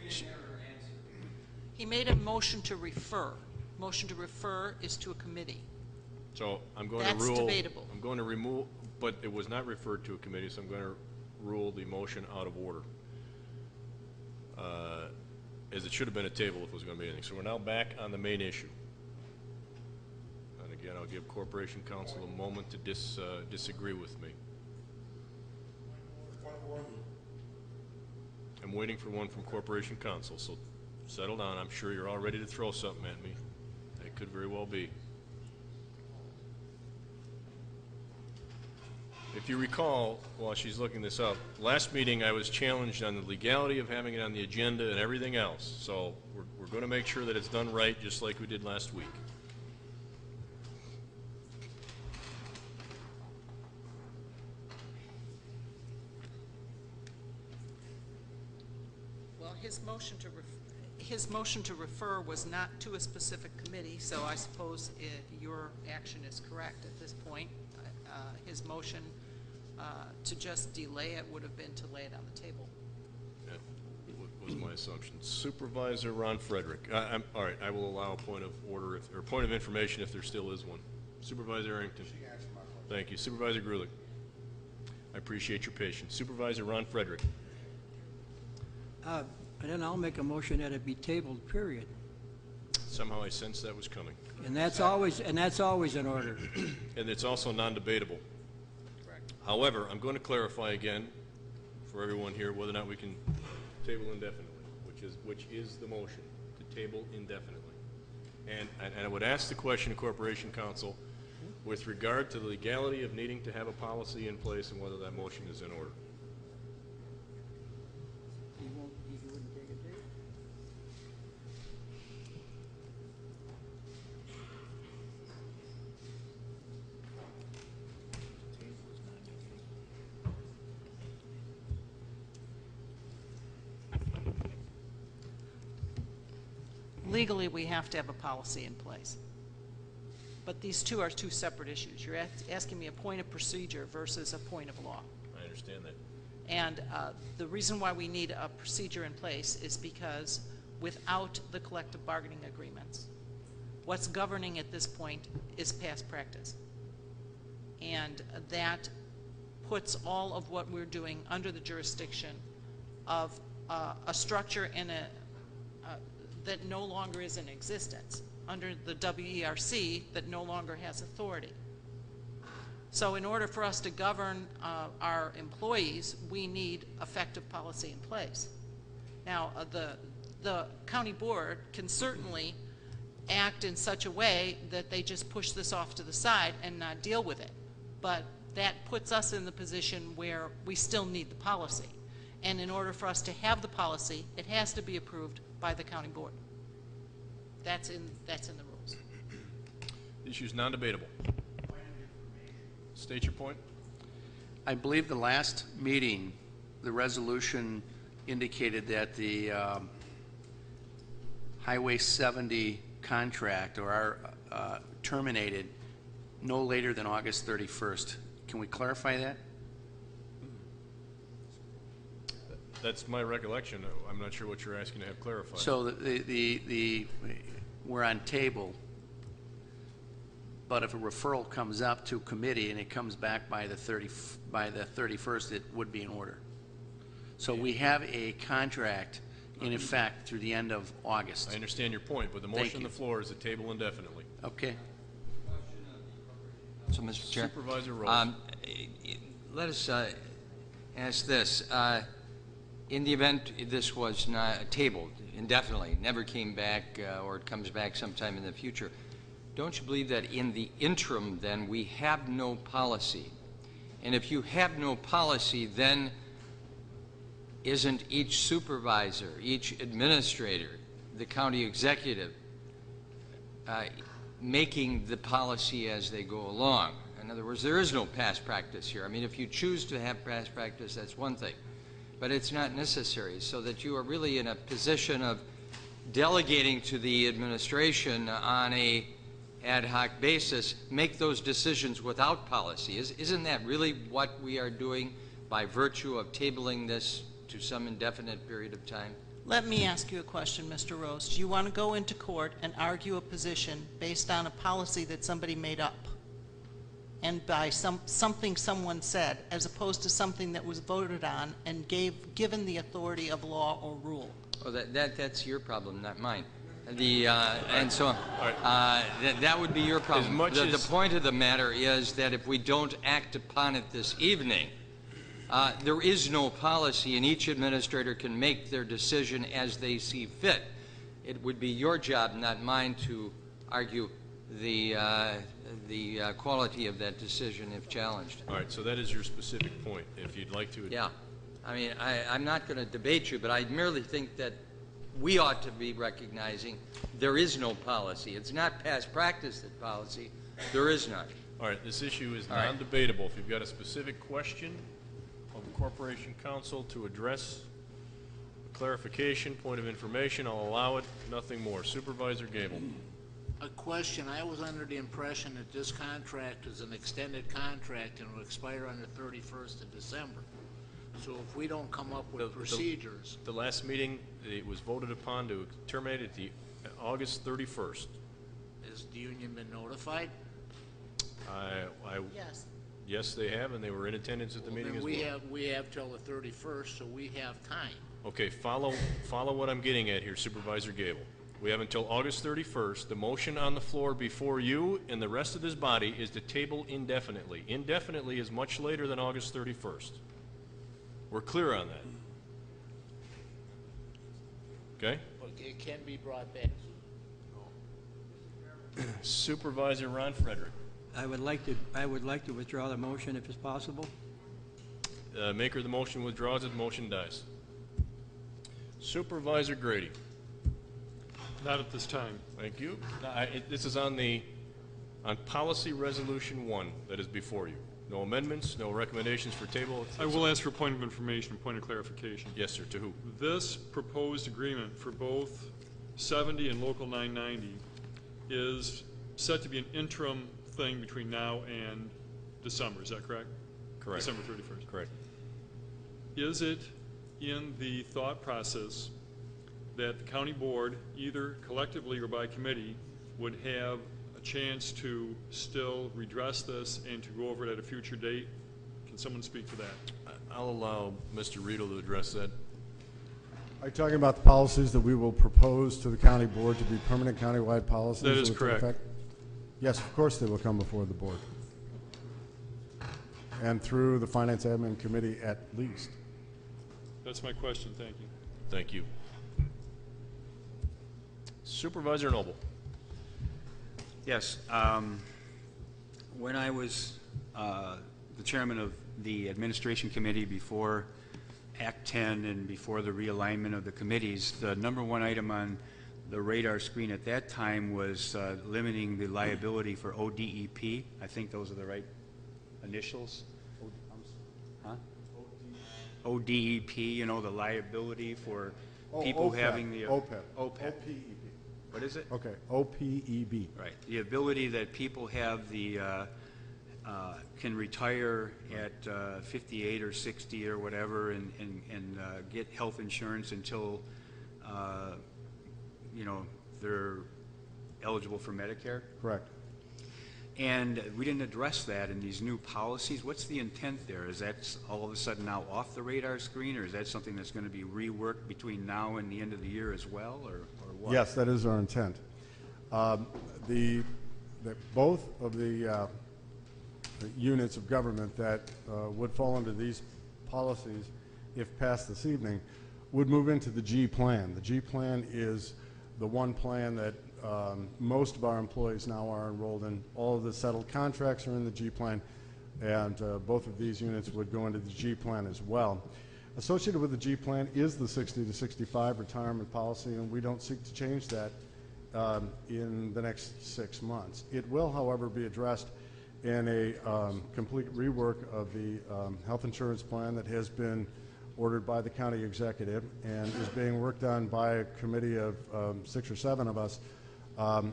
he made a motion to refer. Motion to refer is to a committee. So I'm going That's to rule. debatable. I'm going to remove, but it was not referred to a committee, so I'm going to rule the motion out of order. As it should have been a table if it was going to be anything. So we're now back on the main issue. And again, I'll give Corporation Counsel a moment to disagree with me. I'm waiting for one from Corporation Counsel, so settle down. I'm sure you're all ready to throw something at me. It could very well be. If you recall, while she's looking this up, last meeting I was challenged on the legality of having it on the agenda and everything else. So we're going to make sure that it's done right, just like we did last week. Well, his motion to refer was not to a specific committee, so I suppose your action is correct at this point. His motion to just delay it would have been to lay it on the table. That was my assumption. Supervisor Ron Frederick. All right, I will allow a point of order or point of information if there still is one. Supervisor Arrington. Thank you. Supervisor Grulich. I appreciate your patience. Supervisor Ron Frederick. And then I'll make a motion that it be tabled, period. Somehow I sensed that was coming. And that's always in order. And it's also non-debatable. Correct. However, I'm going to clarify again for everyone here whether or not we can table indefinitely, which is the motion, to table indefinitely. And I would ask the question of Corporation Counsel with regard to the legality of needing to have a policy in place and whether that motion is in order. He wouldn't take a date? Legally, we have to have a policy in place. But these two are two separate issues. You're asking me a point of procedure versus a point of law. I understand that. And the reason why we need a procedure in place is because without the collective bargaining agreements, what's governing at this point is past practice. And that puts all of what we're doing under the jurisdiction of a structure and that no longer is in existence, under the WERC that no longer has authority. So in order for us to govern our employees, we need effective policy in place. Now, the county board can certainly act in such a way that they just push this off to the side and not deal with it. But that puts us in the position where we still need the policy. And in order for us to have the policy, it has to be approved by the county board. That's in the rules. The issue is non-debatable. State your point. I believe the last meeting, the resolution indicated that the Highway 70 contract or our terminated no later than August 31st. Can we clarify that? That's my recollection. I'm not sure what you're asking to have clarified. So we're on table, but if a referral comes up to committee and it comes back by the 31st, it would be in order. So we have a contract in effect through the end of August. I understand your point, but the motion on the floor is to table indefinitely. Okay. So, Mr. Chair. Supervisor Rose. Let us ask this. In the event this was not tabled indefinitely, never came back, or it comes back sometime in the future, don't you believe that in the interim, then, we have no policy? And if you have no policy, then isn't each supervisor, each administrator, the county executive, making the policy as they go along? In other words, there is no past practice here. I mean, if you choose to have past practice, that's one thing. But it's not necessary, so that you are really in a position of delegating to the administration on a ad hoc basis, make those decisions without policy. Isn't that really what we are doing by virtue of tabling this to some indefinite period of time? Let me ask you a question, Mr. Rose. Do you want to go into court and argue a position based on a policy that somebody made up and by something someone said, as opposed to something that was voted on and given the authority of law or rule? Oh, that's your problem, not mine. And so that would be your problem. The point of the matter is that if we don't act upon it this evening, there is no policy, and each administrator can make their decision as they see fit. It would be your job, not mine, to argue the quality of that decision if challenged. All right, so that is your specific point, if you'd like to. Yeah. I mean, I'm not going to debate you, but I merely think that we ought to be recognizing there is no policy. It's not past practice that policy. There is none. All right, this issue is non-debatable. If you've got a specific question of the Corporation Counsel to address, a clarification, point of information, I'll allow it. Nothing more. Supervisor Gable. A question. I was under the impression that this contract is an extended contract and will expire on the 31st of December. So if we don't come up with procedures. The last meeting, it was voted upon to terminate at the August 31st. Has the union been notified? Yes. Yes, they have, and they were in attendance at the meeting as well. We have till the 31st, so we have time. Okay, follow what I'm getting at here, Supervisor Gable. We have until August 31st. The motion on the floor before you and the rest of this body is to table indefinitely. Indefinitely is much later than August 31st. We're clear on that. Okay? But it can be brought back. Supervisor Ron Frederick. I would like to withdraw the motion if it's possible. Maker of the motion withdraws it, the motion dies. Supervisor Grady. Not at this time. Thank you. This is on Policy Resolution 1 that is before you. No amendments, no recommendations for table. I will ask for a point of information, a point of clarification. Yes, sir. To who? This proposed agreement for both 70 and Local 990 is set to be an interim thing between now and December. Is that correct? Correct. December 31st. Correct. Is it in the thought process that the county board, either collectively or by committee, would have a chance to still redress this and to go over it at a future date? Can someone speak to that? I'll allow Mr. Riedel to address that. Are you talking about the policies that we will propose to the county board to be permanent countywide policies? That is with correct. effect? Yes, of course they will come before the board. And through the Finance Admin Committee at least. That's my question. Thank you. Thank you. Supervisor Noble. Yes. When I was the chairman of the administration committee before Act 10 and before the realignment of the committees, the number one item on the radar screen at that time was limiting the liability for ODEP. I think those are the right initials. ODEP, you know, the liability for people having the OPEP. OPEP. what is it? Okay, OPEB. Right. The ability that people have the, can retire at 58 or 60 or whatever and get health insurance until, you know, they're eligible for Medicare? Correct. And we didn't address that in these new policies. What's the intent there? Is that all of a sudden now off the radar screen, or is that something that's going to be reworked between now and the end of the year as well, or what? Yes, that is our intent. Both of the units of government that would fall under these policies, if passed this evening, would move into the G plan. The G plan is the one plan that most of our employees now are enrolled in. All of the settled contracts are in the G plan, and both of these units would go into the G plan as well. Associated with the G plan is the 60 to 65 retirement policy, and we don't seek to change that in the next 6 months. It will, however, be addressed in a complete rework of the health insurance plan that has been ordered by the county executive and is being worked on by a committee of 6 or 7 of us.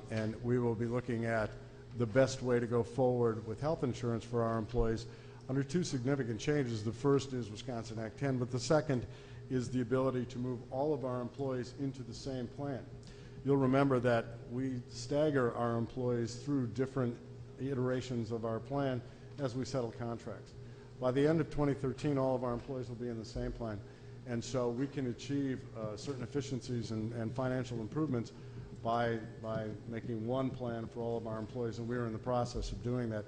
And we will be looking at the best way to go forward with health insurance for our employees under 2 significant changes. The first is Wisconsin Act 10, but the second is the ability to move all of our employees into the same plan. You'll remember that we stagger our employees through different iterations of our plan as we settle contracts. By the end of 2013, all of our employees will be in the same plan, and so we can achieve certain efficiencies and financial improvements by making one plan for all of our employees, and we're in the process of doing that.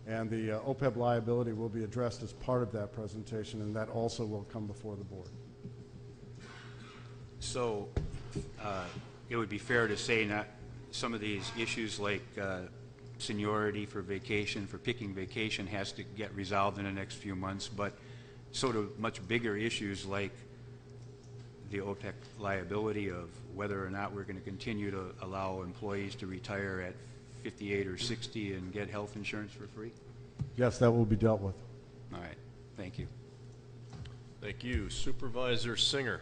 And the OPEB liability will be addressed as part of that presentation, and that also will come before the board. So it would be fair to say not some of these issues like seniority for vacation, for picking vacation, has to get resolved in the next few months, but sort of much bigger issues like the OPEC liability of whether or not we're going to continue to allow employees to retire at 58 or 60 and get health insurance for free? Yes, that will be dealt with. All right. Thank you. Thank you. Supervisor Singer.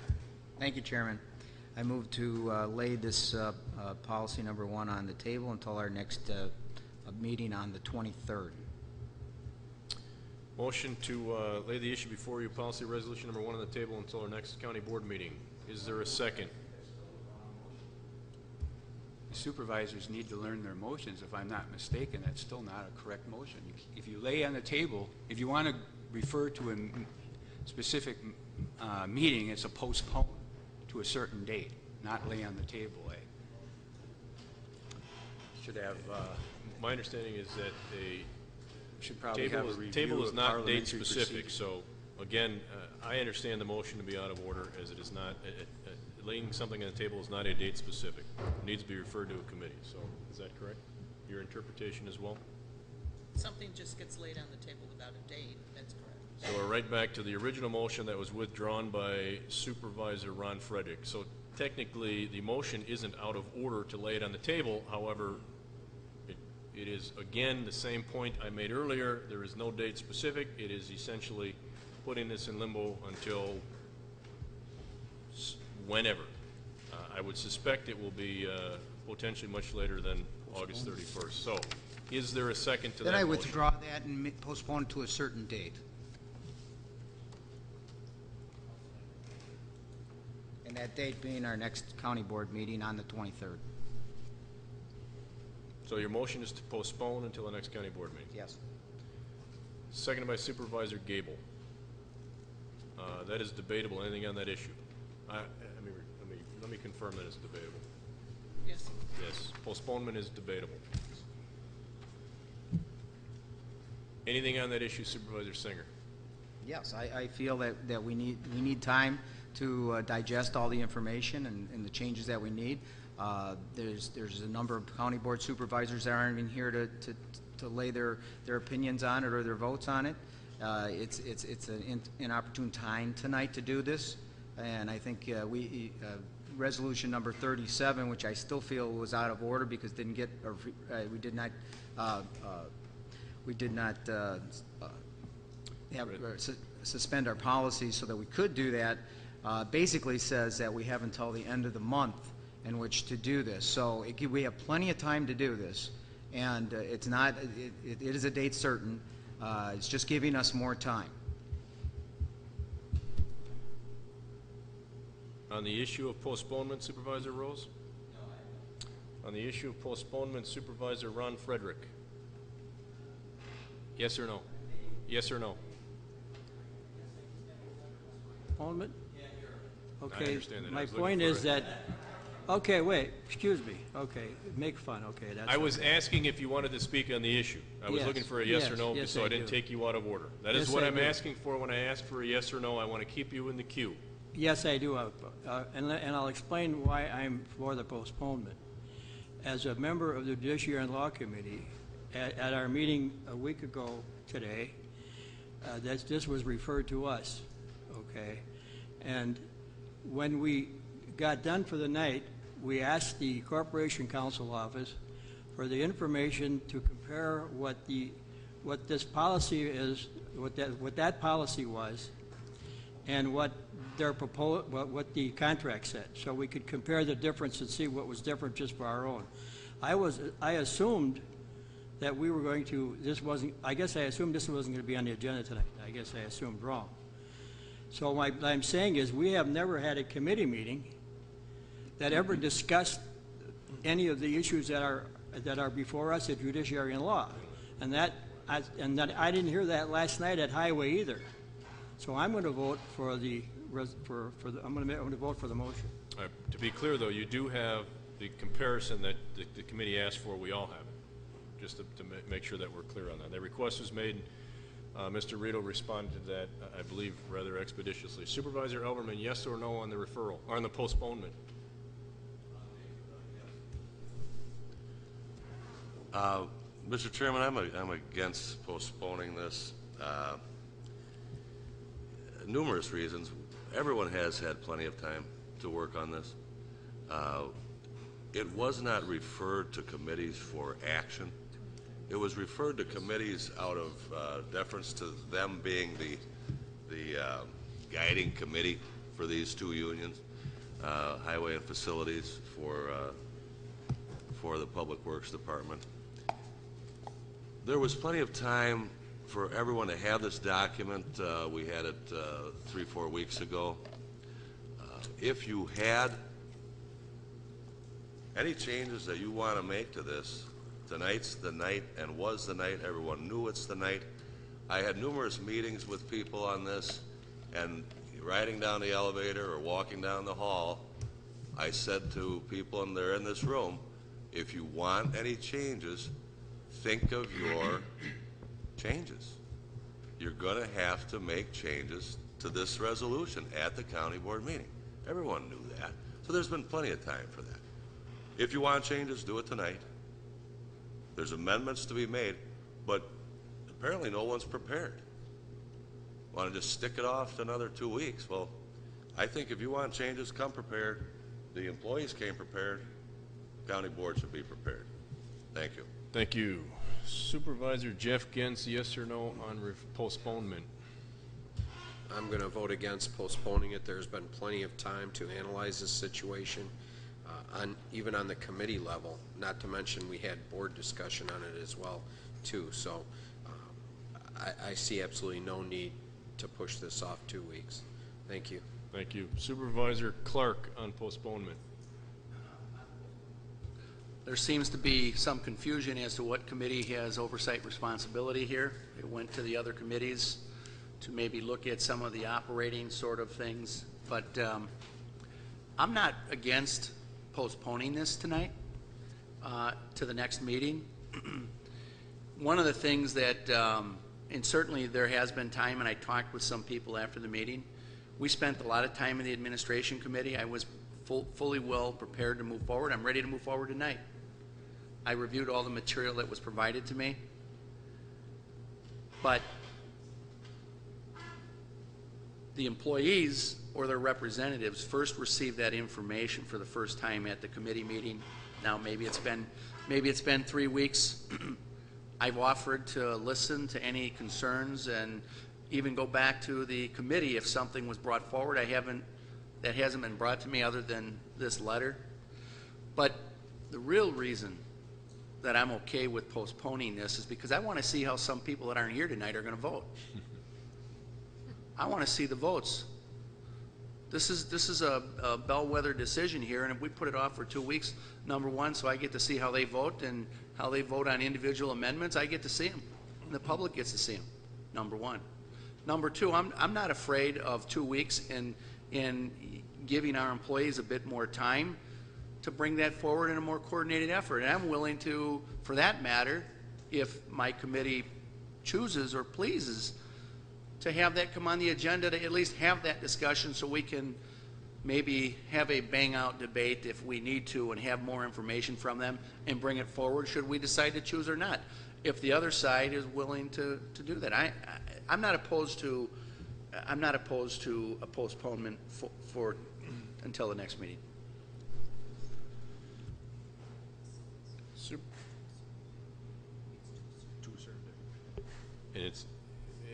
Thank you, Chairman. I move to lay this policy number 1 on the table until our next meeting on the 23rd. Motion to lay the issue before you, policy resolution number 1 on the table until our next county board meeting. Is there a second? Supervisors need to learn their motions. If I'm not mistaken, that's still not a correct motion. If you lay on the table, if you want to refer to a specific meeting, it's a postpone to a certain date, not lay on the table. Should have. My understanding is that a should probably have a review table is of not date specific. procedure. So again, I understand the motion to be out of order, as it is not. Laying something on the table is not a date specific. It needs to be referred to a committee. So is that correct? Your interpretation as well? Something just gets laid on the table without a date, that's correct. So we're right back to the original motion that was withdrawn by Supervisor Ron Frederick. So technically, the motion isn't out of order to lay it on the table. However, it is, again, the same point I made earlier. There is no date specific. It is essentially putting this in limbo until whenever. I would suspect it will be potentially much later than August 31st. So, is there a second to that Then I motion? withdraw that and postpone it to a certain date. And that date being our next county board meeting on the 23rd. So your motion is to postpone until the next county board meeting? Yes. Seconded by Supervisor Gable. That is debatable. Anything on that issue? Let me confirm that it's debatable. Yes. Yes. Postponement is debatable. Anything on that issue, Supervisor Singer? Yes, I feel that we need time to digest all the information and the changes that we need. There's a number of county board supervisors that aren't even here to lay their opinions on it or their votes on it. It's an inopportune time tonight to do this, and I think resolution number 37, which I still feel was out of order because we did not suspend our policy so that we could do that, basically says that we have until the end of the month in which to do this. So we have plenty of time to do this, and it's not, it is a date certain. It's just giving us more time. On the issue of postponement, Supervisor Rose? On the issue of postponement, Supervisor Ron Frederick? Yes or no? Yes or no? Postponement? I Okay, understand that. I my was looking point for is a- that, okay, wait, excuse me, okay, make fun, okay, that's. I was okay. asking if you wanted to speak on the issue. I was Yes, looking for a yes or yes, no, yes, so I I didn't do. take you out of order. That is Yes, what I I'm do. asking for when I ask for a yes or no. I want to keep you in the queue. Yes, I do, and I'll explain why I'm for the postponement. As a member of the Judiciary and Law Committee, at our meeting a week ago today, this was referred to us, okay? And when we got done for the night, we asked the Corporation Counsel Office for the information to compare what this policy is, what that policy was, and what what the contract said, so we could compare the difference and see what was different just for our own. I assumed that we were going to, I guess I assumed this wasn't going to be on the agenda tonight. I guess I assumed wrong. So what I'm saying is we have never had a committee meeting that ever discussed any of the issues that are before us at Judiciary and Law. And I didn't hear that last night at Highway either. So I'm going to vote for the I'm going to vote for the motion. To be clear, though, you do have the comparison that the committee asked for. We all have it, just to make sure that we're clear on that. The request was made. Mr. Rito responded to that, I believe, rather expeditiously. Supervisor Elberman, yes or no on the referral, or on the postponement? Mr. Chairman, I'm against postponing this. Numerous reasons. Everyone has had plenty of time to work on this. It was not referred to committees for action. It was referred to committees out of deference to them being the guiding committee for these two unions, Highway and Facilities for the Public Works Department. There was plenty of time for everyone to have this document. We had it 3-4 weeks ago. If you had any changes that you want to make to this, tonight's the night and was the night. Everyone knew it's the night. I had numerous meetings with people on this, and riding down the elevator or walking down the hall, I said to people, and they're in this room, if you want any changes, think of your changes. You're going to have to make changes to this resolution at the county board meeting. Everyone knew that. So there's been plenty of time for that. If you want changes, do it tonight. There's amendments to be made, but apparently no one's prepared. Want to just stick it off to another 2 weeks? Well, I think if you want changes, come prepared. The employees came prepared. The county board should be prepared. Thank you. Thank you. Supervisor Jeff Gens, yes or no on postponement? I'm going to vote against postponing it. There's been plenty of time to analyze this situation, even on the committee level, not to mention we had board discussion on it as well, too. So I see absolutely no need to push this off 2 weeks. Thank you. Thank you. Supervisor Clark on postponement. There seems to be some confusion as to what committee has oversight responsibility here. It went to the other committees to maybe look at some of the operating sort of things. But I'm not against postponing this tonight to the next meeting. One of the things that, and certainly there has been time, and I talked with some people after the meeting, we spent a lot of time in the administration committee. I was fully well prepared to move forward. I'm ready to move forward tonight. I reviewed all the material that was provided to me. But the employees or their representatives first received that information for the first time at the committee meeting. Now maybe it's been 3 weeks. I've offered to listen to any concerns and even go back to the committee if something was brought forward. That hasn't been brought to me other than this letter. But the real reason that I'm okay with postponing this is because I want to see how some people that aren't here tonight are going to vote. I want to see the votes. This is a bellwether decision here, and if we put it off for 2 weeks, number one, so I get to see how they vote and how they vote on individual amendments, I get to see them, and the public gets to see them, number one. Number two, I'm not afraid of 2 weeks in giving our employees a bit more time to bring that forward in a more coordinated effort. And I'm willing to, for that matter, if my committee chooses or pleases, to have that come on the agenda, to at least have that discussion so we can maybe have a bang-out debate if we need to and have more information from them and bring it forward should we decide to choose or not, if the other side is willing to do that. I'm not opposed to a postponement for until the next meeting.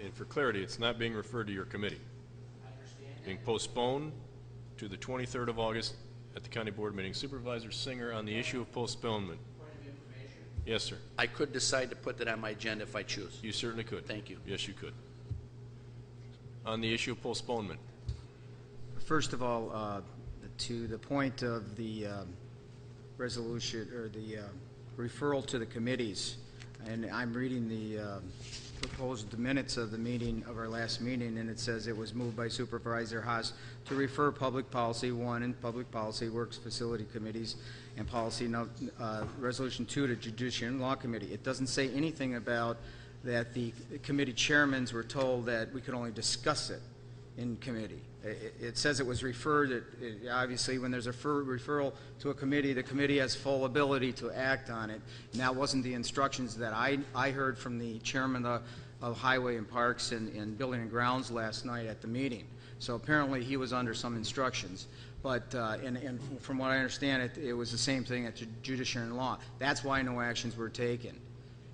And for clarity, it's not being referred to your committee. Being postponed to the 23rd of August at the county board meeting. Supervisor Singer, on the issue of postponement. Yes, sir. I could decide to put that on my agenda if I choose. You certainly could. Thank you. Yes, you could. On the issue of postponement. First of all, to the point of the resolution or the referral to the committees, and I'm reading the proposed minutes of the meeting of our last meeting, and it says it was moved by Supervisor Haas to refer Public Policy 1 and Public Policy Works Facility Committees and Policy Resolution 2 to Judiciary and Law Committee. It doesn't say anything about that the committee chairmans were told that we could only discuss it in committee. It says it was referred. Obviously, when there's a referral to a committee, the committee has full ability to act on it. And that wasn't the instructions that I heard from the chairman of Highway and Parks and Building and Grounds last night at the meeting. So apparently he was under some instructions. But and from what I understand, it was the same thing at Judiciary and Law. That's why no actions were taken.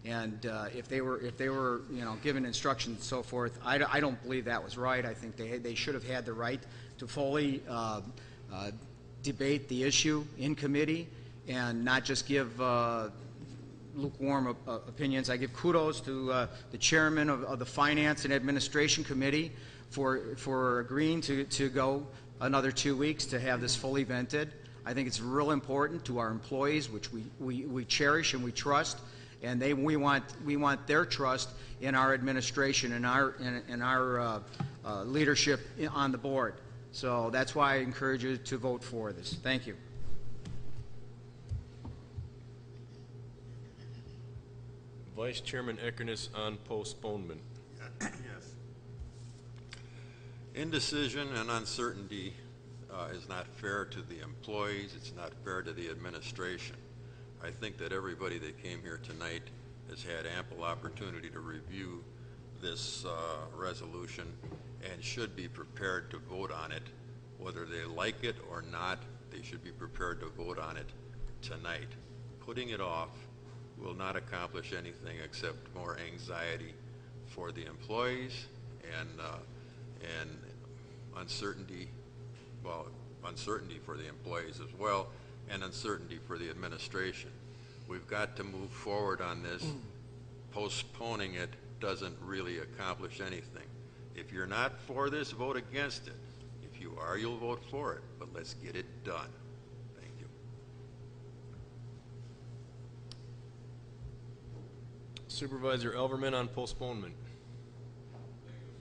And if they were given instructions and so forth, I don't believe that was right. I think they should have had the right to fully debate the issue in committee and not just give lukewarm opinions. I give kudos to the chairman of the Finance and Administration Committee for agreeing to go another 2 weeks to have this fully vented. I think it's real important to our employees, which we cherish and we trust. And we want their trust in our administration and our leadership on the board. So that's why I encourage you to vote for this. Thank you. Vice Chairman Eckerness on postponement. Yes. Indecision and uncertainty is not fair to the employees. It's not fair to the administration. I think that everybody that came here tonight has had ample opportunity to review this resolution and should be prepared to vote on it. Whether they like it or not, they should be prepared to vote on it tonight. Putting it off will not accomplish anything except more anxiety for the employees and uncertainty, uncertainty for the employees as well, and uncertainty for the administration. We've got to move forward on this. Postponing it doesn't really accomplish anything. If you're not for this, vote against it. If you are, you'll vote for it. But let's get it done. Thank you. Supervisor Elverman on postponement.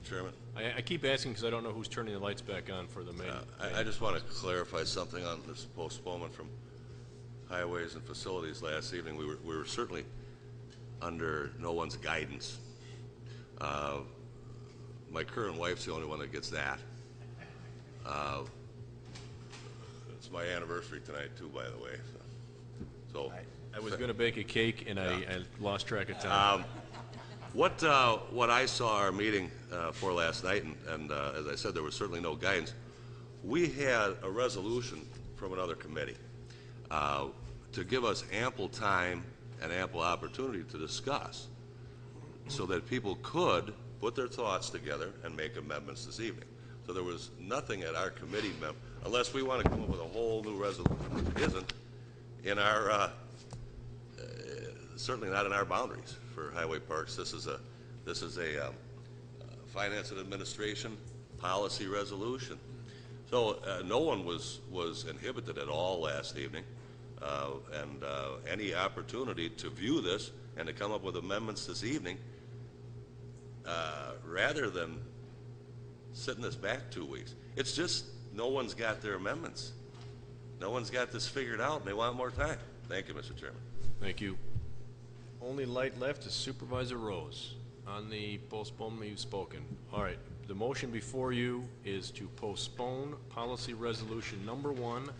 Chairman. I keep asking because I don't know who's turning the lights back on for the main. I just want to clarify something on this postponement from Highways and Facilities last evening. We were certainly under no one's guidance. My current wife's the only one that gets that. It's my anniversary tonight too, by the way. So I was going to bake a cake and I lost track of time. What I saw our meeting for last night, and as I said, there was certainly no guidance. We had a resolution from another committee to give us ample time and ample opportunity to discuss so that people could put their thoughts together and make amendments this evening. So there was nothing at our committee, unless we want to come up with a whole new resolution, which isn't in our, certainly not in our boundaries for highway parks. This is a finance and administration policy resolution. So no one was inhibited at all last evening, and any opportunity to view this and to come up with amendments this evening, rather than sitting this back 2 weeks. It's just no one's got their amendments. No one's got this figured out, and they want more time. Thank you, Mr. Chairman. Thank you. Only light left is Supervisor Rose. On the postponement, you've spoken. All right. The motion before you is to postpone policy resolution number 1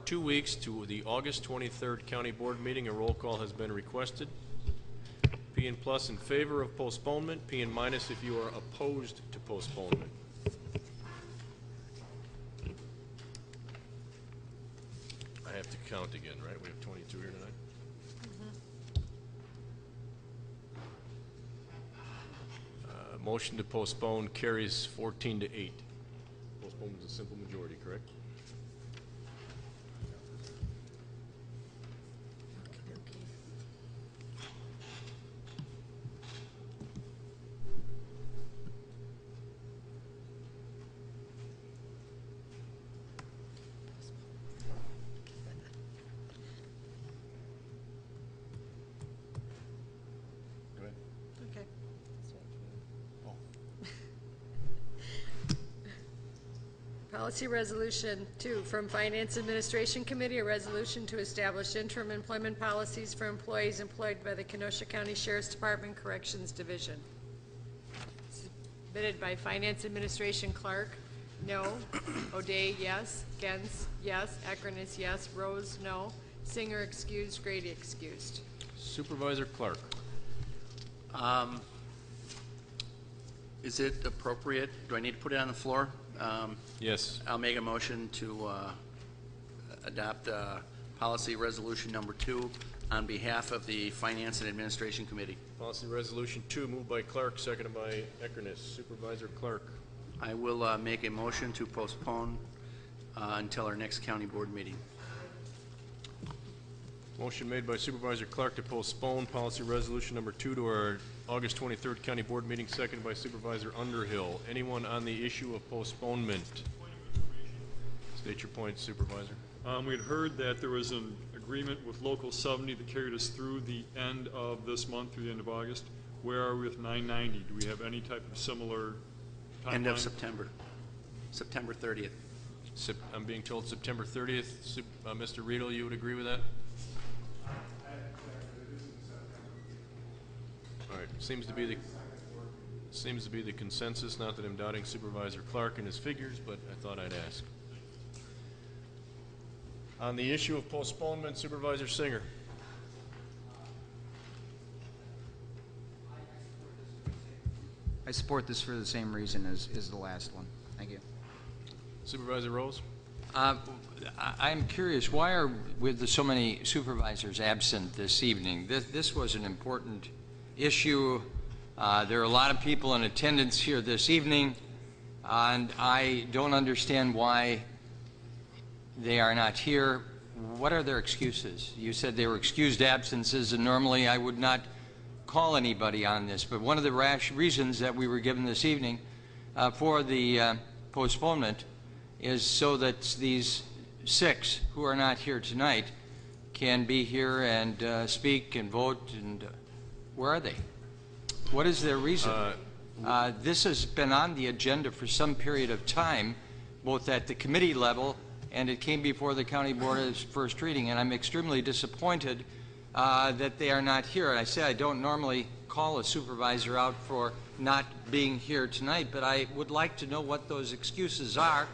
2 weeks to the August 23rd County Board meeting. A roll call has been requested. P and plus in favor of postponement, P and minus if you are opposed to postponement. I have to count again, right? We have 22 here tonight. Motion to postpone carries 14 to 8. Postponement is a simple majority, correct? Go ahead. Okay. Policy Resolution 2, from Finance Administration Committee, a resolution to establish interim employment policies for employees employed by the Kenosha County Sheriff's Department Corrections Division. Submitted by Finance Administration Clerk, no. O'Day, yes. Gens, yes. Eckerness, yes. Rose, no. Singer, excused. Grady, excused. Supervisor Clark. Is it appropriate? Do I need to put it on the floor? Yes. I'll make a motion to adopt policy resolution number 2 on behalf of the Finance and Administration Committee. Policy Resolution 2, moved by Clark, seconded by Eckerness. Supervisor Clark. I will make a motion to postpone until our next county board meeting. Motion made by Supervisor Clark to postpone Policy Resolution number 2 to our August 23rd County Board meeting, seconded by Supervisor Underhill. Anyone on the issue of postponement? State your point, Supervisor. We had heard that there was an agreement with Local 70 that carried us through the end of this month, through the end of August. Where are we with 990? Do we have any type of similar timeline? End of September. September 30th. I'm being told September 30th. Mr. Riedel, you would agree with that? All right. Seems to be the consensus. Not that I'm doubting Supervisor Clark and his figures, but I thought I'd ask. On the issue of postponement, Supervisor Singer. I support this for the same reason as the last one. Thank you. Supervisor Rose. I'm curious, why are with so many supervisors absent this evening? This was an important issue. There are a lot of people in attendance here this evening, and I don't understand why they are not here. What are their excuses? You said they were excused absences, and normally I would not call anybody on this, but one of the rash reasons that we were given this evening for the postponement is so that these 6 who are not here tonight can be here and speak and vote. And where are they? What is their reason? This has been on the agenda for some period of time, both at the committee level, and it came before the county board as first reading, and I'm extremely disappointed that they are not here. And I say I don't normally call a supervisor out for not being here tonight, but I would like to know what those excuses are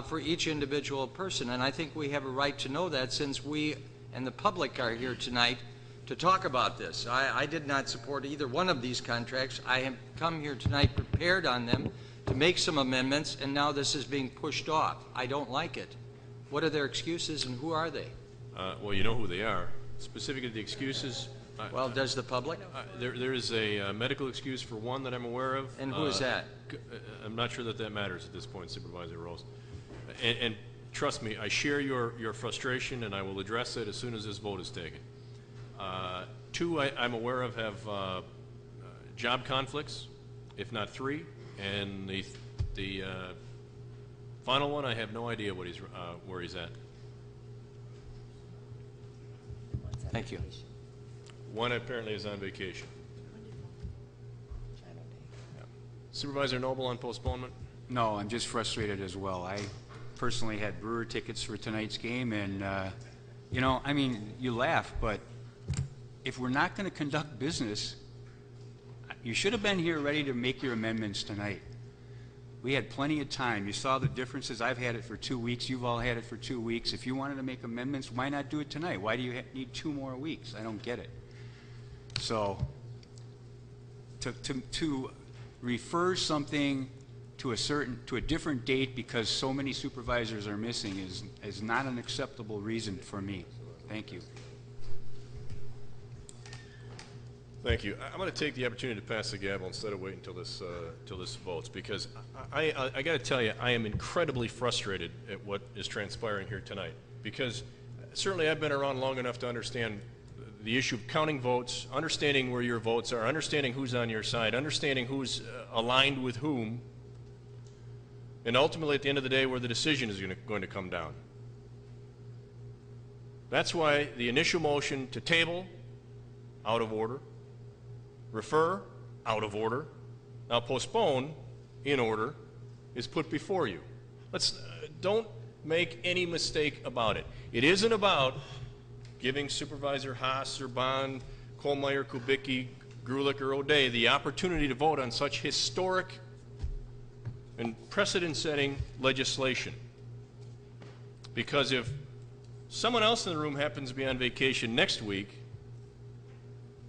for each individual person, and I think we have a right to know that since we and the public are here tonight to talk about this. I did not support either one of these contracts. I have come here tonight prepared on them to make some amendments, and now this is being pushed off. I don't like it. What are their excuses, and who are they? Well, you know who they are. Specifically, the excuses. Well, does the public? There is a medical excuse for one that I'm aware of. And who is that? I'm not sure that matters at this point, Supervisor Rose. And trust me, I share your frustration, and I will address it as soon as this vote is taken. Two, I'm aware of have job conflicts, if not three, and the final one, I have no idea what where he's at. Thank you. One apparently is on vacation. Yeah. Supervisor Noble on postponement? No, I'm just frustrated as well. I personally had Brewer tickets for tonight's game, and, you know, I mean, you laugh, but if we're not going to conduct business, you should have been here ready to make your amendments tonight. We had plenty of time. You saw the differences. I've had it for 2 weeks. You've all had it for 2 weeks. If you wanted to make amendments, why not do it tonight? Why do you need 2 more weeks? I don't get it. So to refer something to a different date because so many supervisors are missing is not an acceptable reason for me. Thank you. Thank you. I'm going to take the opportunity to pass the gavel instead of waiting until this votes, because I got to tell you, I am incredibly frustrated at what is transpiring here tonight. Because certainly I've been around long enough to understand the issue of counting votes, understanding where your votes are, understanding who's on your side, understanding who's aligned with whom, and ultimately at the end of the day where the decision is going to come down. That's why the initial motion to table, out of order. Refer, out of order. Now postpone, in order, is put before you. Don't make any mistake about it. It isn't about giving Supervisor Haas or Bond, Kohlmeyer, Kubicki, Grulich, or O'Day the opportunity to vote on such historic and precedent-setting legislation. Because if someone else in the room happens to be on vacation next week,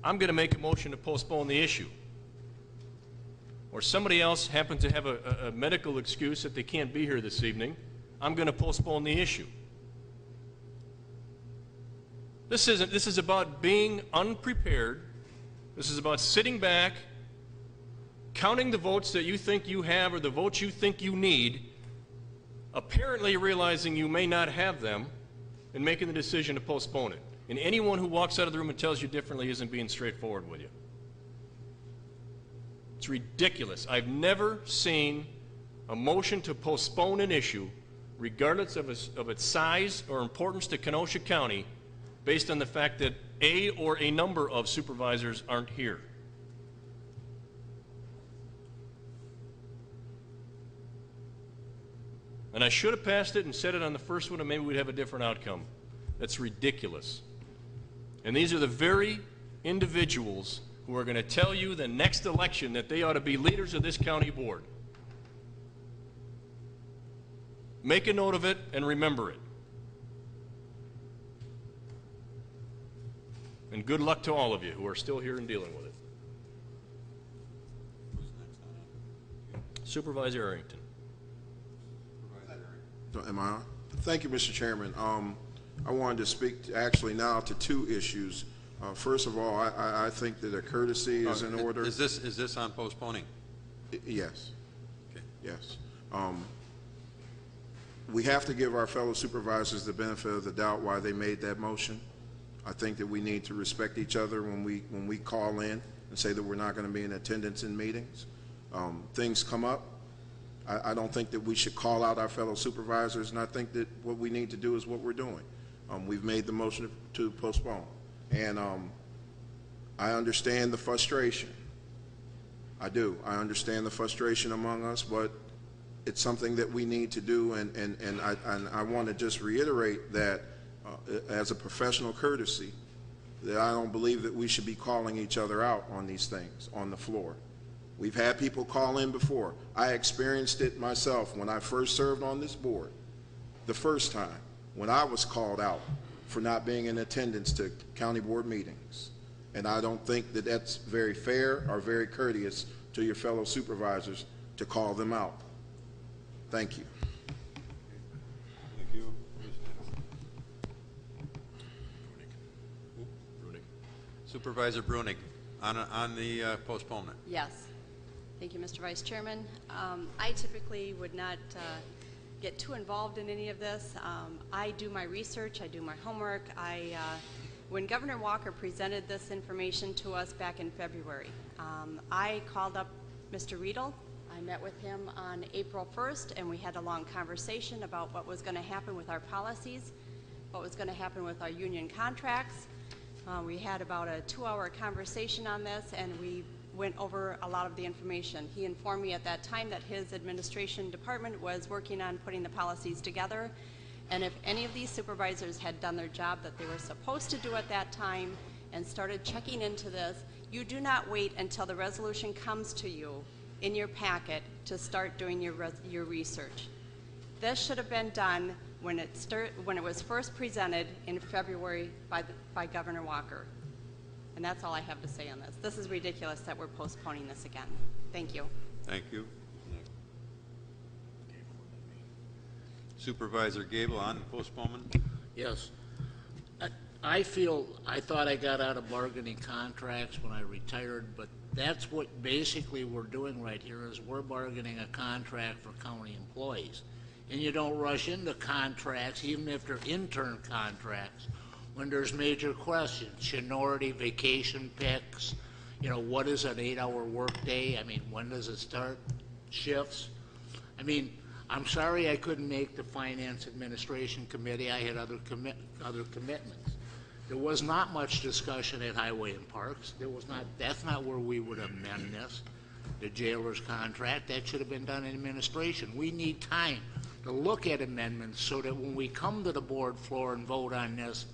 I'm going to make a motion to postpone the issue. Or somebody else happens to have a medical excuse that they can't be here this evening, I'm going to postpone the issue. This is about being unprepared. This is about sitting back, counting the votes that you think you have or the votes you think you need, apparently realizing you may not have them, and making the decision to postpone it. And anyone who walks out of the room and tells you differently isn't being straightforward with you. It's ridiculous. I've never seen a motion to postpone an issue, regardless of its size or importance to Kenosha County, based on the fact that a or a number of supervisors aren't here. And I should have passed it and said it on the first one, and maybe we'd have a different outcome. That's ridiculous. And these are the very individuals who are going to tell you the next election that they ought to be leaders of this county board. Make a note of it and remember it. And good luck to all of you who are still here and dealing with it. Supervisor Arrington. Am I on? Thank you, Mr. Chairman. I wanted to speak actually now to 2 issues. First of all, I think that a courtesy is in order. Is this on postponing? Yes. Okay. Yes. We have to give our fellow supervisors the benefit of the doubt why they made that motion. I think that we need to respect each other when we call in and say that we're not going to be in attendance in meetings. Things come up. I don't think that we should call out our fellow supervisors, and I think that what we need to do is what we're doing. We've made the motion to postpone, and I understand the frustration. I do. I understand the frustration among us, but it's something that we need to do, and I want to just reiterate that as a professional courtesy, that I don't believe that we should be calling each other out on these things on the floor. We've had people call in before. I experienced it myself when I first served on this board, the first time, when I was called out for not being in attendance to county board meetings. And I don't think that that's very fair or very courteous to your fellow supervisors to call them out. Thank you. Thank you. Supervisor Brunig, on the postponement. Yes. Thank you, Mr. Vice Chairman. I typically would not get too involved in any of this. I do my research, I do my homework. When Governor Walker presented this information to us back in February, I called up Mr. Riedel. I met with him on April 1st, and we had a long conversation about what was going to happen with our policies, what was going to happen with our union contracts. We had about a 2-hour conversation on this, and we went over a lot of the information. He informed me at that time that his administration department was working on putting the policies together, and if any of these supervisors had done their job that they were supposed to do at that time and started checking into this, you do not wait until the resolution comes to you in your packet to start doing your research. This should have been done when it was first presented in February by Governor Walker. And that's all I have to say on this. This is ridiculous that we're postponing this again. Thank you. Thank you. Supervisor Gable on postponement. Yes. I thought I got out of bargaining contracts when I retired, but that's what basically we're doing right here is we're bargaining a contract for county employees. And you don't rush into contracts, even if they're intern contracts, when there's major questions, seniority, vacation picks, what is an 8-hour workday? I mean, when does it start? Shifts? I mean, I'm sorry I couldn't make the Finance Administration Committee. I had other commitments. There was not much discussion at Highway and Parks. That's not where we would amend this. The jailer's contract, that should have been done in administration. We need time to look at amendments so that when we come to the board floor and vote on this,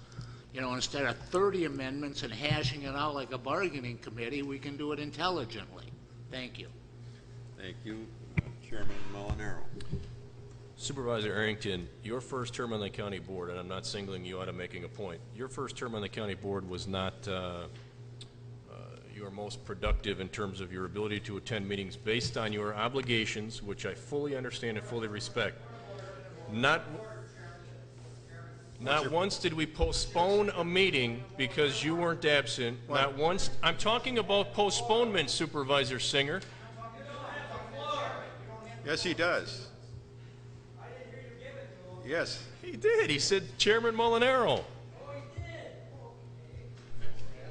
instead of 30 amendments and hashing it out like a bargaining committee, we can do it intelligently. Thank you. Thank you. Chairman Molinaro. Supervisor Arrington, your first term on the county board, and I'm not singling you out of making a point, your first term on the county board was not your most productive in terms of your ability to attend meetings based on your obligations, which I fully understand and fully respect. Not once did we postpone a meeting because you weren't absent. Not once. I'm talking about postponement, Supervisor Singer. Yes, he does. Yes. He did. He said Chairman Molinaro.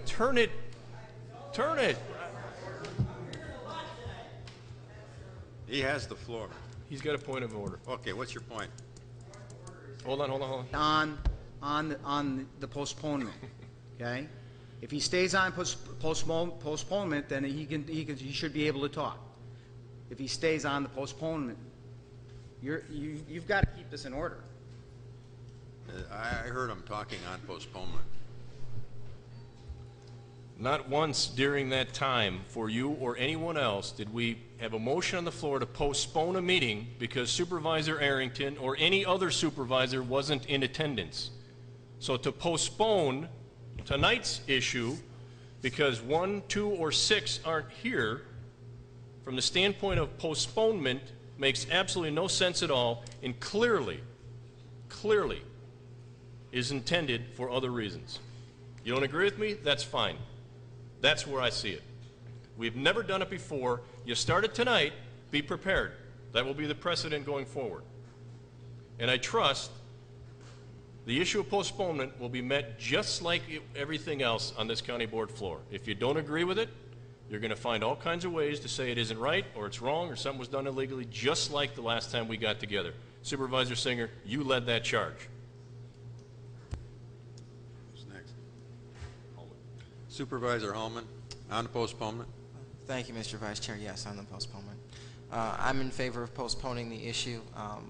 Turn it. Turn it. He has the floor. He's got a point of order. Okay, what's your point? Hold on. On the postponement, okay? If he stays on postponement, then he should be able to talk. If he stays on the postponement, you've got to keep this in order. I heard him talking on postponement. Not once during that time for you or anyone else did we have a motion on the floor to postpone a meeting because Supervisor Arrington or any other supervisor wasn't in attendance. So to postpone tonight's issue because 1, 2, or 6 aren't here, from the standpoint of postponement, makes absolutely no sense at all and clearly is intended for other reasons. You don't agree with me? That's fine. That's where I see it. We've never done it before. You started tonight, be prepared. That will be the precedent going forward. And I trust the issue of postponement will be met just like everything else on this county board floor. If you don't agree with it, you're going to find all kinds of ways to say it isn't right or it's wrong or something was done illegally, just like the last time we got together. Supervisor Singer, you led that charge. Who's next? Supervisor Hallman, on the postponement. Thank you, Mr. Vice Chair. Yes, on the postponement. I'm in favor of postponing the issue,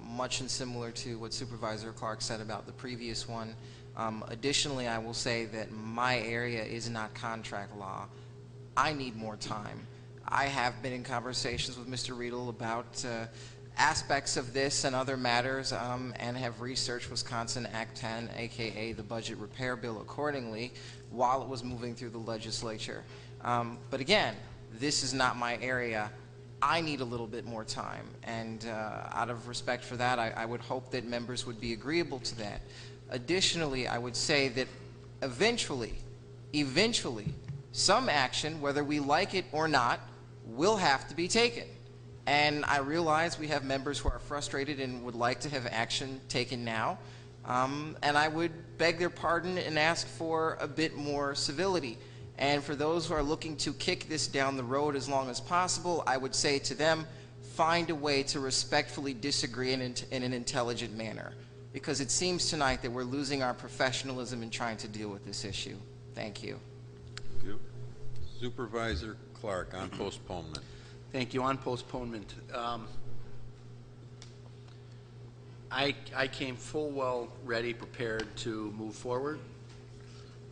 much and similar to what Supervisor Clark said about the previous one. Additionally, I will say that my area is not contract law. I need more time. I have been in conversations with Mr. Riedel about aspects of this and other matters and have researched Wisconsin Act 10, aka the budget repair bill, accordingly while it was moving through the legislature. But again, this is not my area. I need a little bit more time, and out of respect for that, I would hope that members would be agreeable to that. Additionally, I would say that eventually, some action, whether we like it or not, will have to be taken. And I realize we have members who are frustrated and would like to have action taken now. And I would beg their pardon and ask for a bit more civility. And for those who are looking to kick this down the road as long as possible, I would say to them, find a way to respectfully disagree in an intelligent manner. Because it seems tonight that we're losing our professionalism in trying to deal with this issue. Thank you. Thank you. Supervisor Clark on postponement. Thank you. On postponement, I came full well ready, prepared to move forward.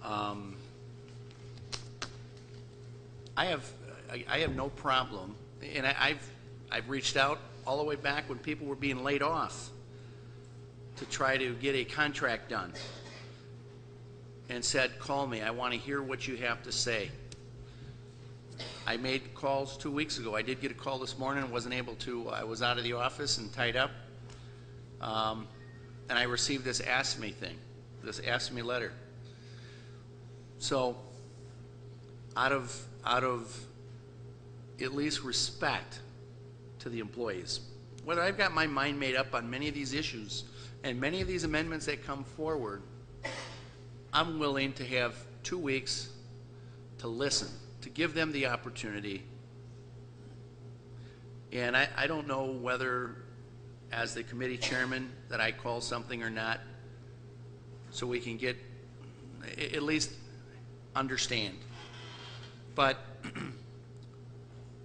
I have no problem, and I've reached out all the way back when people were being laid off to try to get a contract done, and said, call me, I want to hear what you have to say. I made calls 2 weeks ago. I did get a call this morning and wasn't able to. I was out of the office and tied up. And I received this Ask Me thing, this Ask Me letter. So out of at least respect to the employees, whether I've got my mind made up on many of these issues and many of these amendments that come forward, I'm willing to have 2 weeks to listen, to give them the opportunity. And I don't know whether, as the committee chairman, that I call something or not, so we can get, at least understand. But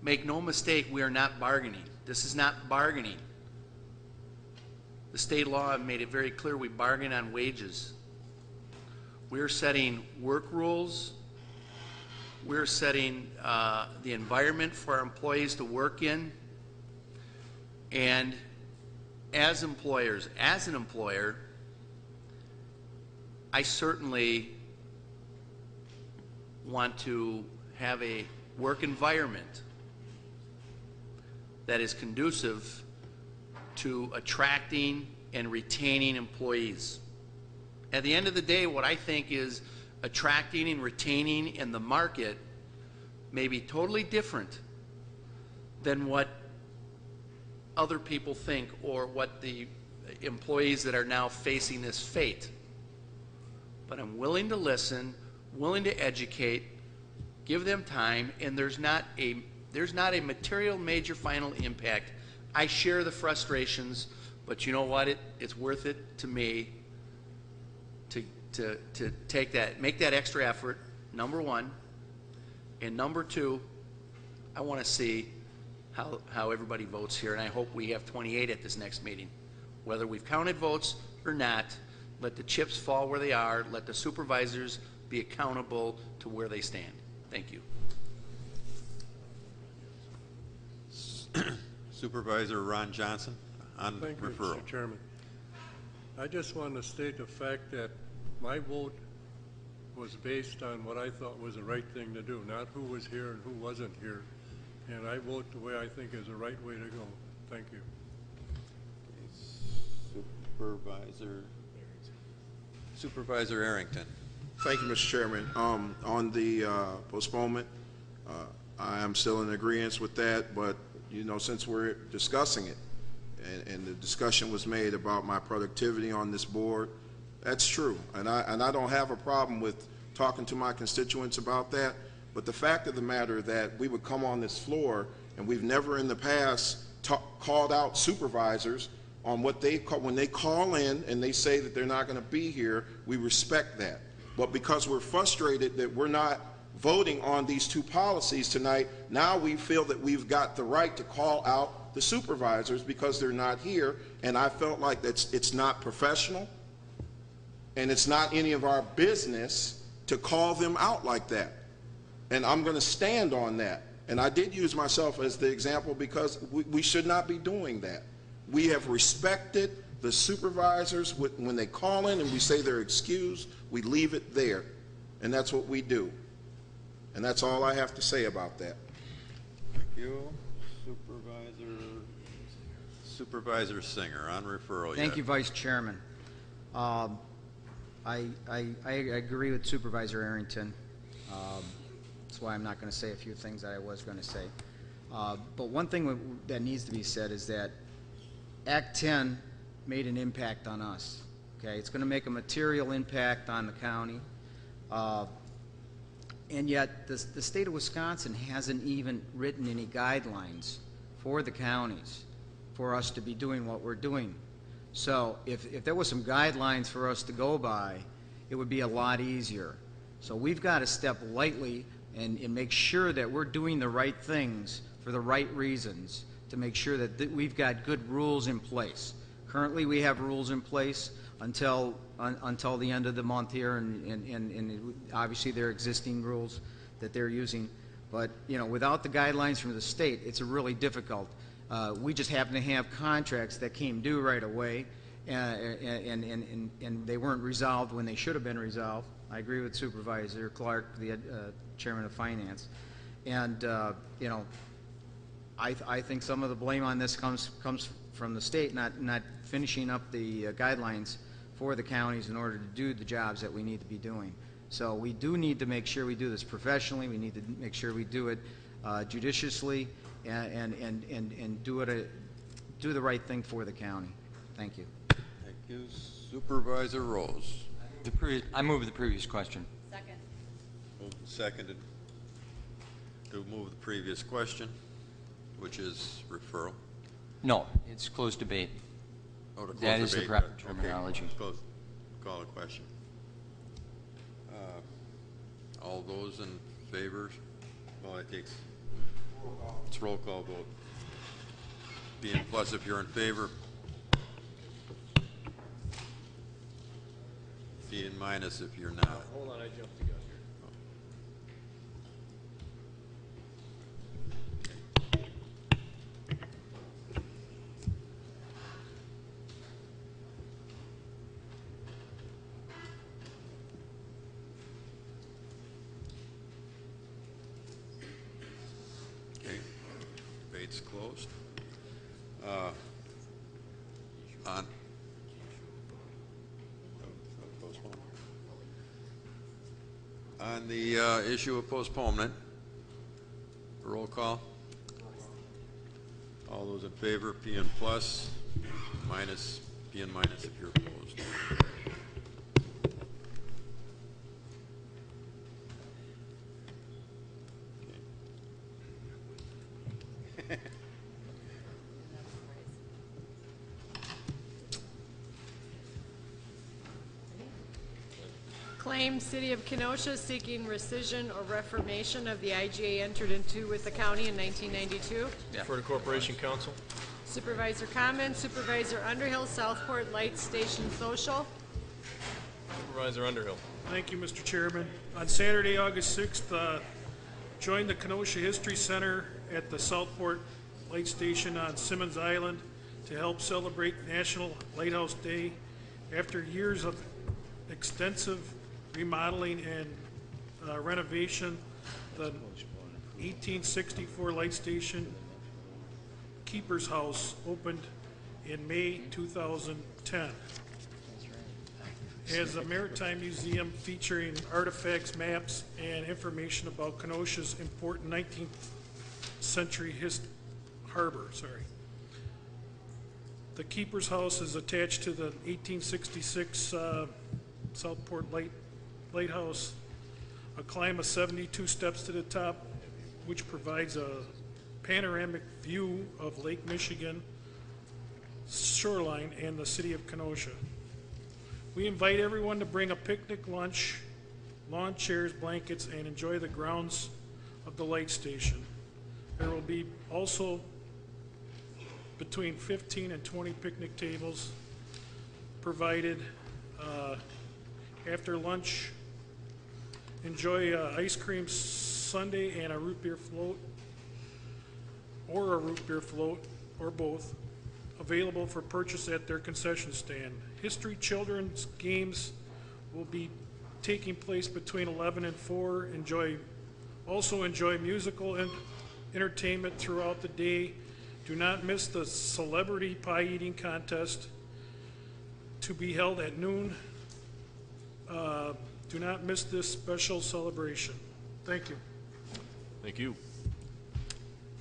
make no mistake, we are not bargaining. This is not bargaining. The state law made it very clear we bargain on wages. We're setting work rules. We're setting the environment for our employees to work in. And as employers, as an employer, I certainly want to have a work environment that is conducive to attracting and retaining employees. At the end of the day, what I think is attracting and retaining in the market may be totally different than what other people think or what the employees that are now facing this fate. But I'm willing to listen, willing to educate, give them time, and there's not a material major final impact. I share the frustrations, but you know what? It's worth it to me to take that, make that extra effort, number one. And number two, I want to see how everybody votes here, and I hope we have 28 at this next meeting. Whether we've counted votes or not, let the chips fall where they are. Let the supervisors be accountable to where they stand. Thank you. Supervisor Ron Johnson on Thank you, referral. Mr. Chairman. I just want to state the fact that my vote was based on what I thought was the right thing to do, not who was here and who wasn't here. And I vote the way I think is the right way to go. Thank you. Supervisor Arrington. Thank you, Mr. Chairman. On the postponement, I am still in agreement with that, but you know, since we're discussing it, and the discussion was made about my productivity on this board, that's true, and I don't have a problem with talking to my constituents about that. But the fact of the matter that we would come on this floor and we've never in the past called out supervisors on what they call, when they call in and they say that they're not going to be here, we respect that. But because we're frustrated that we're not voting on these two policies tonight, now we feel that we've got the right to call out the supervisors because they're not here, and I felt like it's not professional and it's not any of our business to call them out like that. And I'm going to stand on that. And I did use myself as the example because we should not be doing that. We have respected the supervisors when they call in and we say they're excused, we leave it there. And that's what we do. And that's all I have to say about that. Thank you. Supervisor Singer on referral. Thank you, Vice Chairman. I agree with Supervisor Arrington. That's why I'm not going to say a few things that I was going to say. But one thing that needs to be said is that Act 10 made an impact on us. Okay, it's going to make a material impact on the county. And yet, the state of Wisconsin hasn't even written any guidelines for the counties for us to be doing what we're doing. So if there was some guidelines for us to go by, it would be a lot easier. So we've got to step lightly and make sure that we're doing the right things for the right reasons to make sure that we've got good rules in place. Currently, we have rules in place until the end of the month here, and obviously there are existing rules that they're using. But you know, without the guidelines from the state, it's really difficult. We just happen to have contracts that came due right away, and they weren't resolved when they should have been resolved. I agree with Supervisor Clark, the Chairman of Finance, and you know, I think some of the blame on this comes from the state not finishing up the guidelines for the counties in order to do the jobs that we need to be doing. So we do need to make sure we do this professionally. We need to make sure we do it judiciously and do the right thing for the county. Thank you. Thank you. Supervisor Rose. I move the previous question. Second. Moved and seconded to move the previous question, which is referral. No, it's closed debate. Oh, to close That is the debate. proper terminology. Okay. Call a question. All those in favor? Well, it's roll call vote. Being plus if you're in favor. Being minus if you're not. Hold on, I jumped the gun here. Okay, debate's closed. On the issue of postponement, roll call. All those in favor, P and plus, minus, P and minus if you're opposed. Claim City of Kenosha seeking rescission or reformation of the IGA entered into with the county in 1992. For the Corporation Council. Supervisor comment, Supervisor Underhill, Southport Light Station Social. Supervisor Underhill. Thank you, Mr. Chairman. On Saturday, August 6th, join the Kenosha History Center at the Southport Light Station on Simmons Island to help celebrate National Lighthouse Day. After years of extensive remodeling and renovation, the 1864 light station Keeper's House opened in May 2010 as a maritime museum featuring artifacts, maps, and information about Kenosha's important 19th century harbor. The Keeper's House is attached to the 1866 Southport Lighthouse, a climb of 72 steps to the top, which provides a panoramic view of Lake Michigan shoreline and the city of Kenosha. We invite everyone to bring a picnic lunch, lawn chairs, blankets, and enjoy the grounds of the light station. There will be also between 15 and 20 picnic tables provided. After lunch, enjoy ice cream sundae and a root beer float, or both, available for purchase at their concession stand. History children's games will be taking place between 11 and 4. Also enjoy musical entertainment throughout the day. Do not miss the celebrity pie eating contest to be held at noon. Do not miss this special celebration. Thank you. Thank you.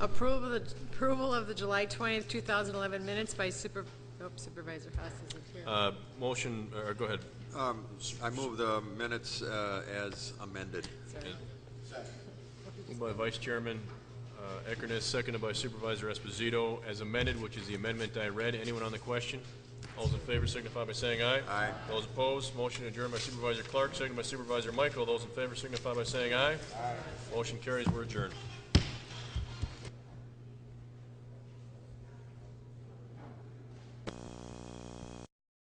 Approval of the July 20th, 2011 minutes by Supervisor Haas isn't here. Motion, or go ahead. I move the minutes as amended. Moved by Vice Chairman Eckerness, seconded by Supervisor Esposito, as amended, which is the amendment I read. Anyone on the question? All those in favor signify by saying aye. Aye. Those opposed, motion adjourned by Supervisor Clark, seconded by Supervisor Michael. Those in favor signify by saying aye. Aye. Motion carries. We're adjourned.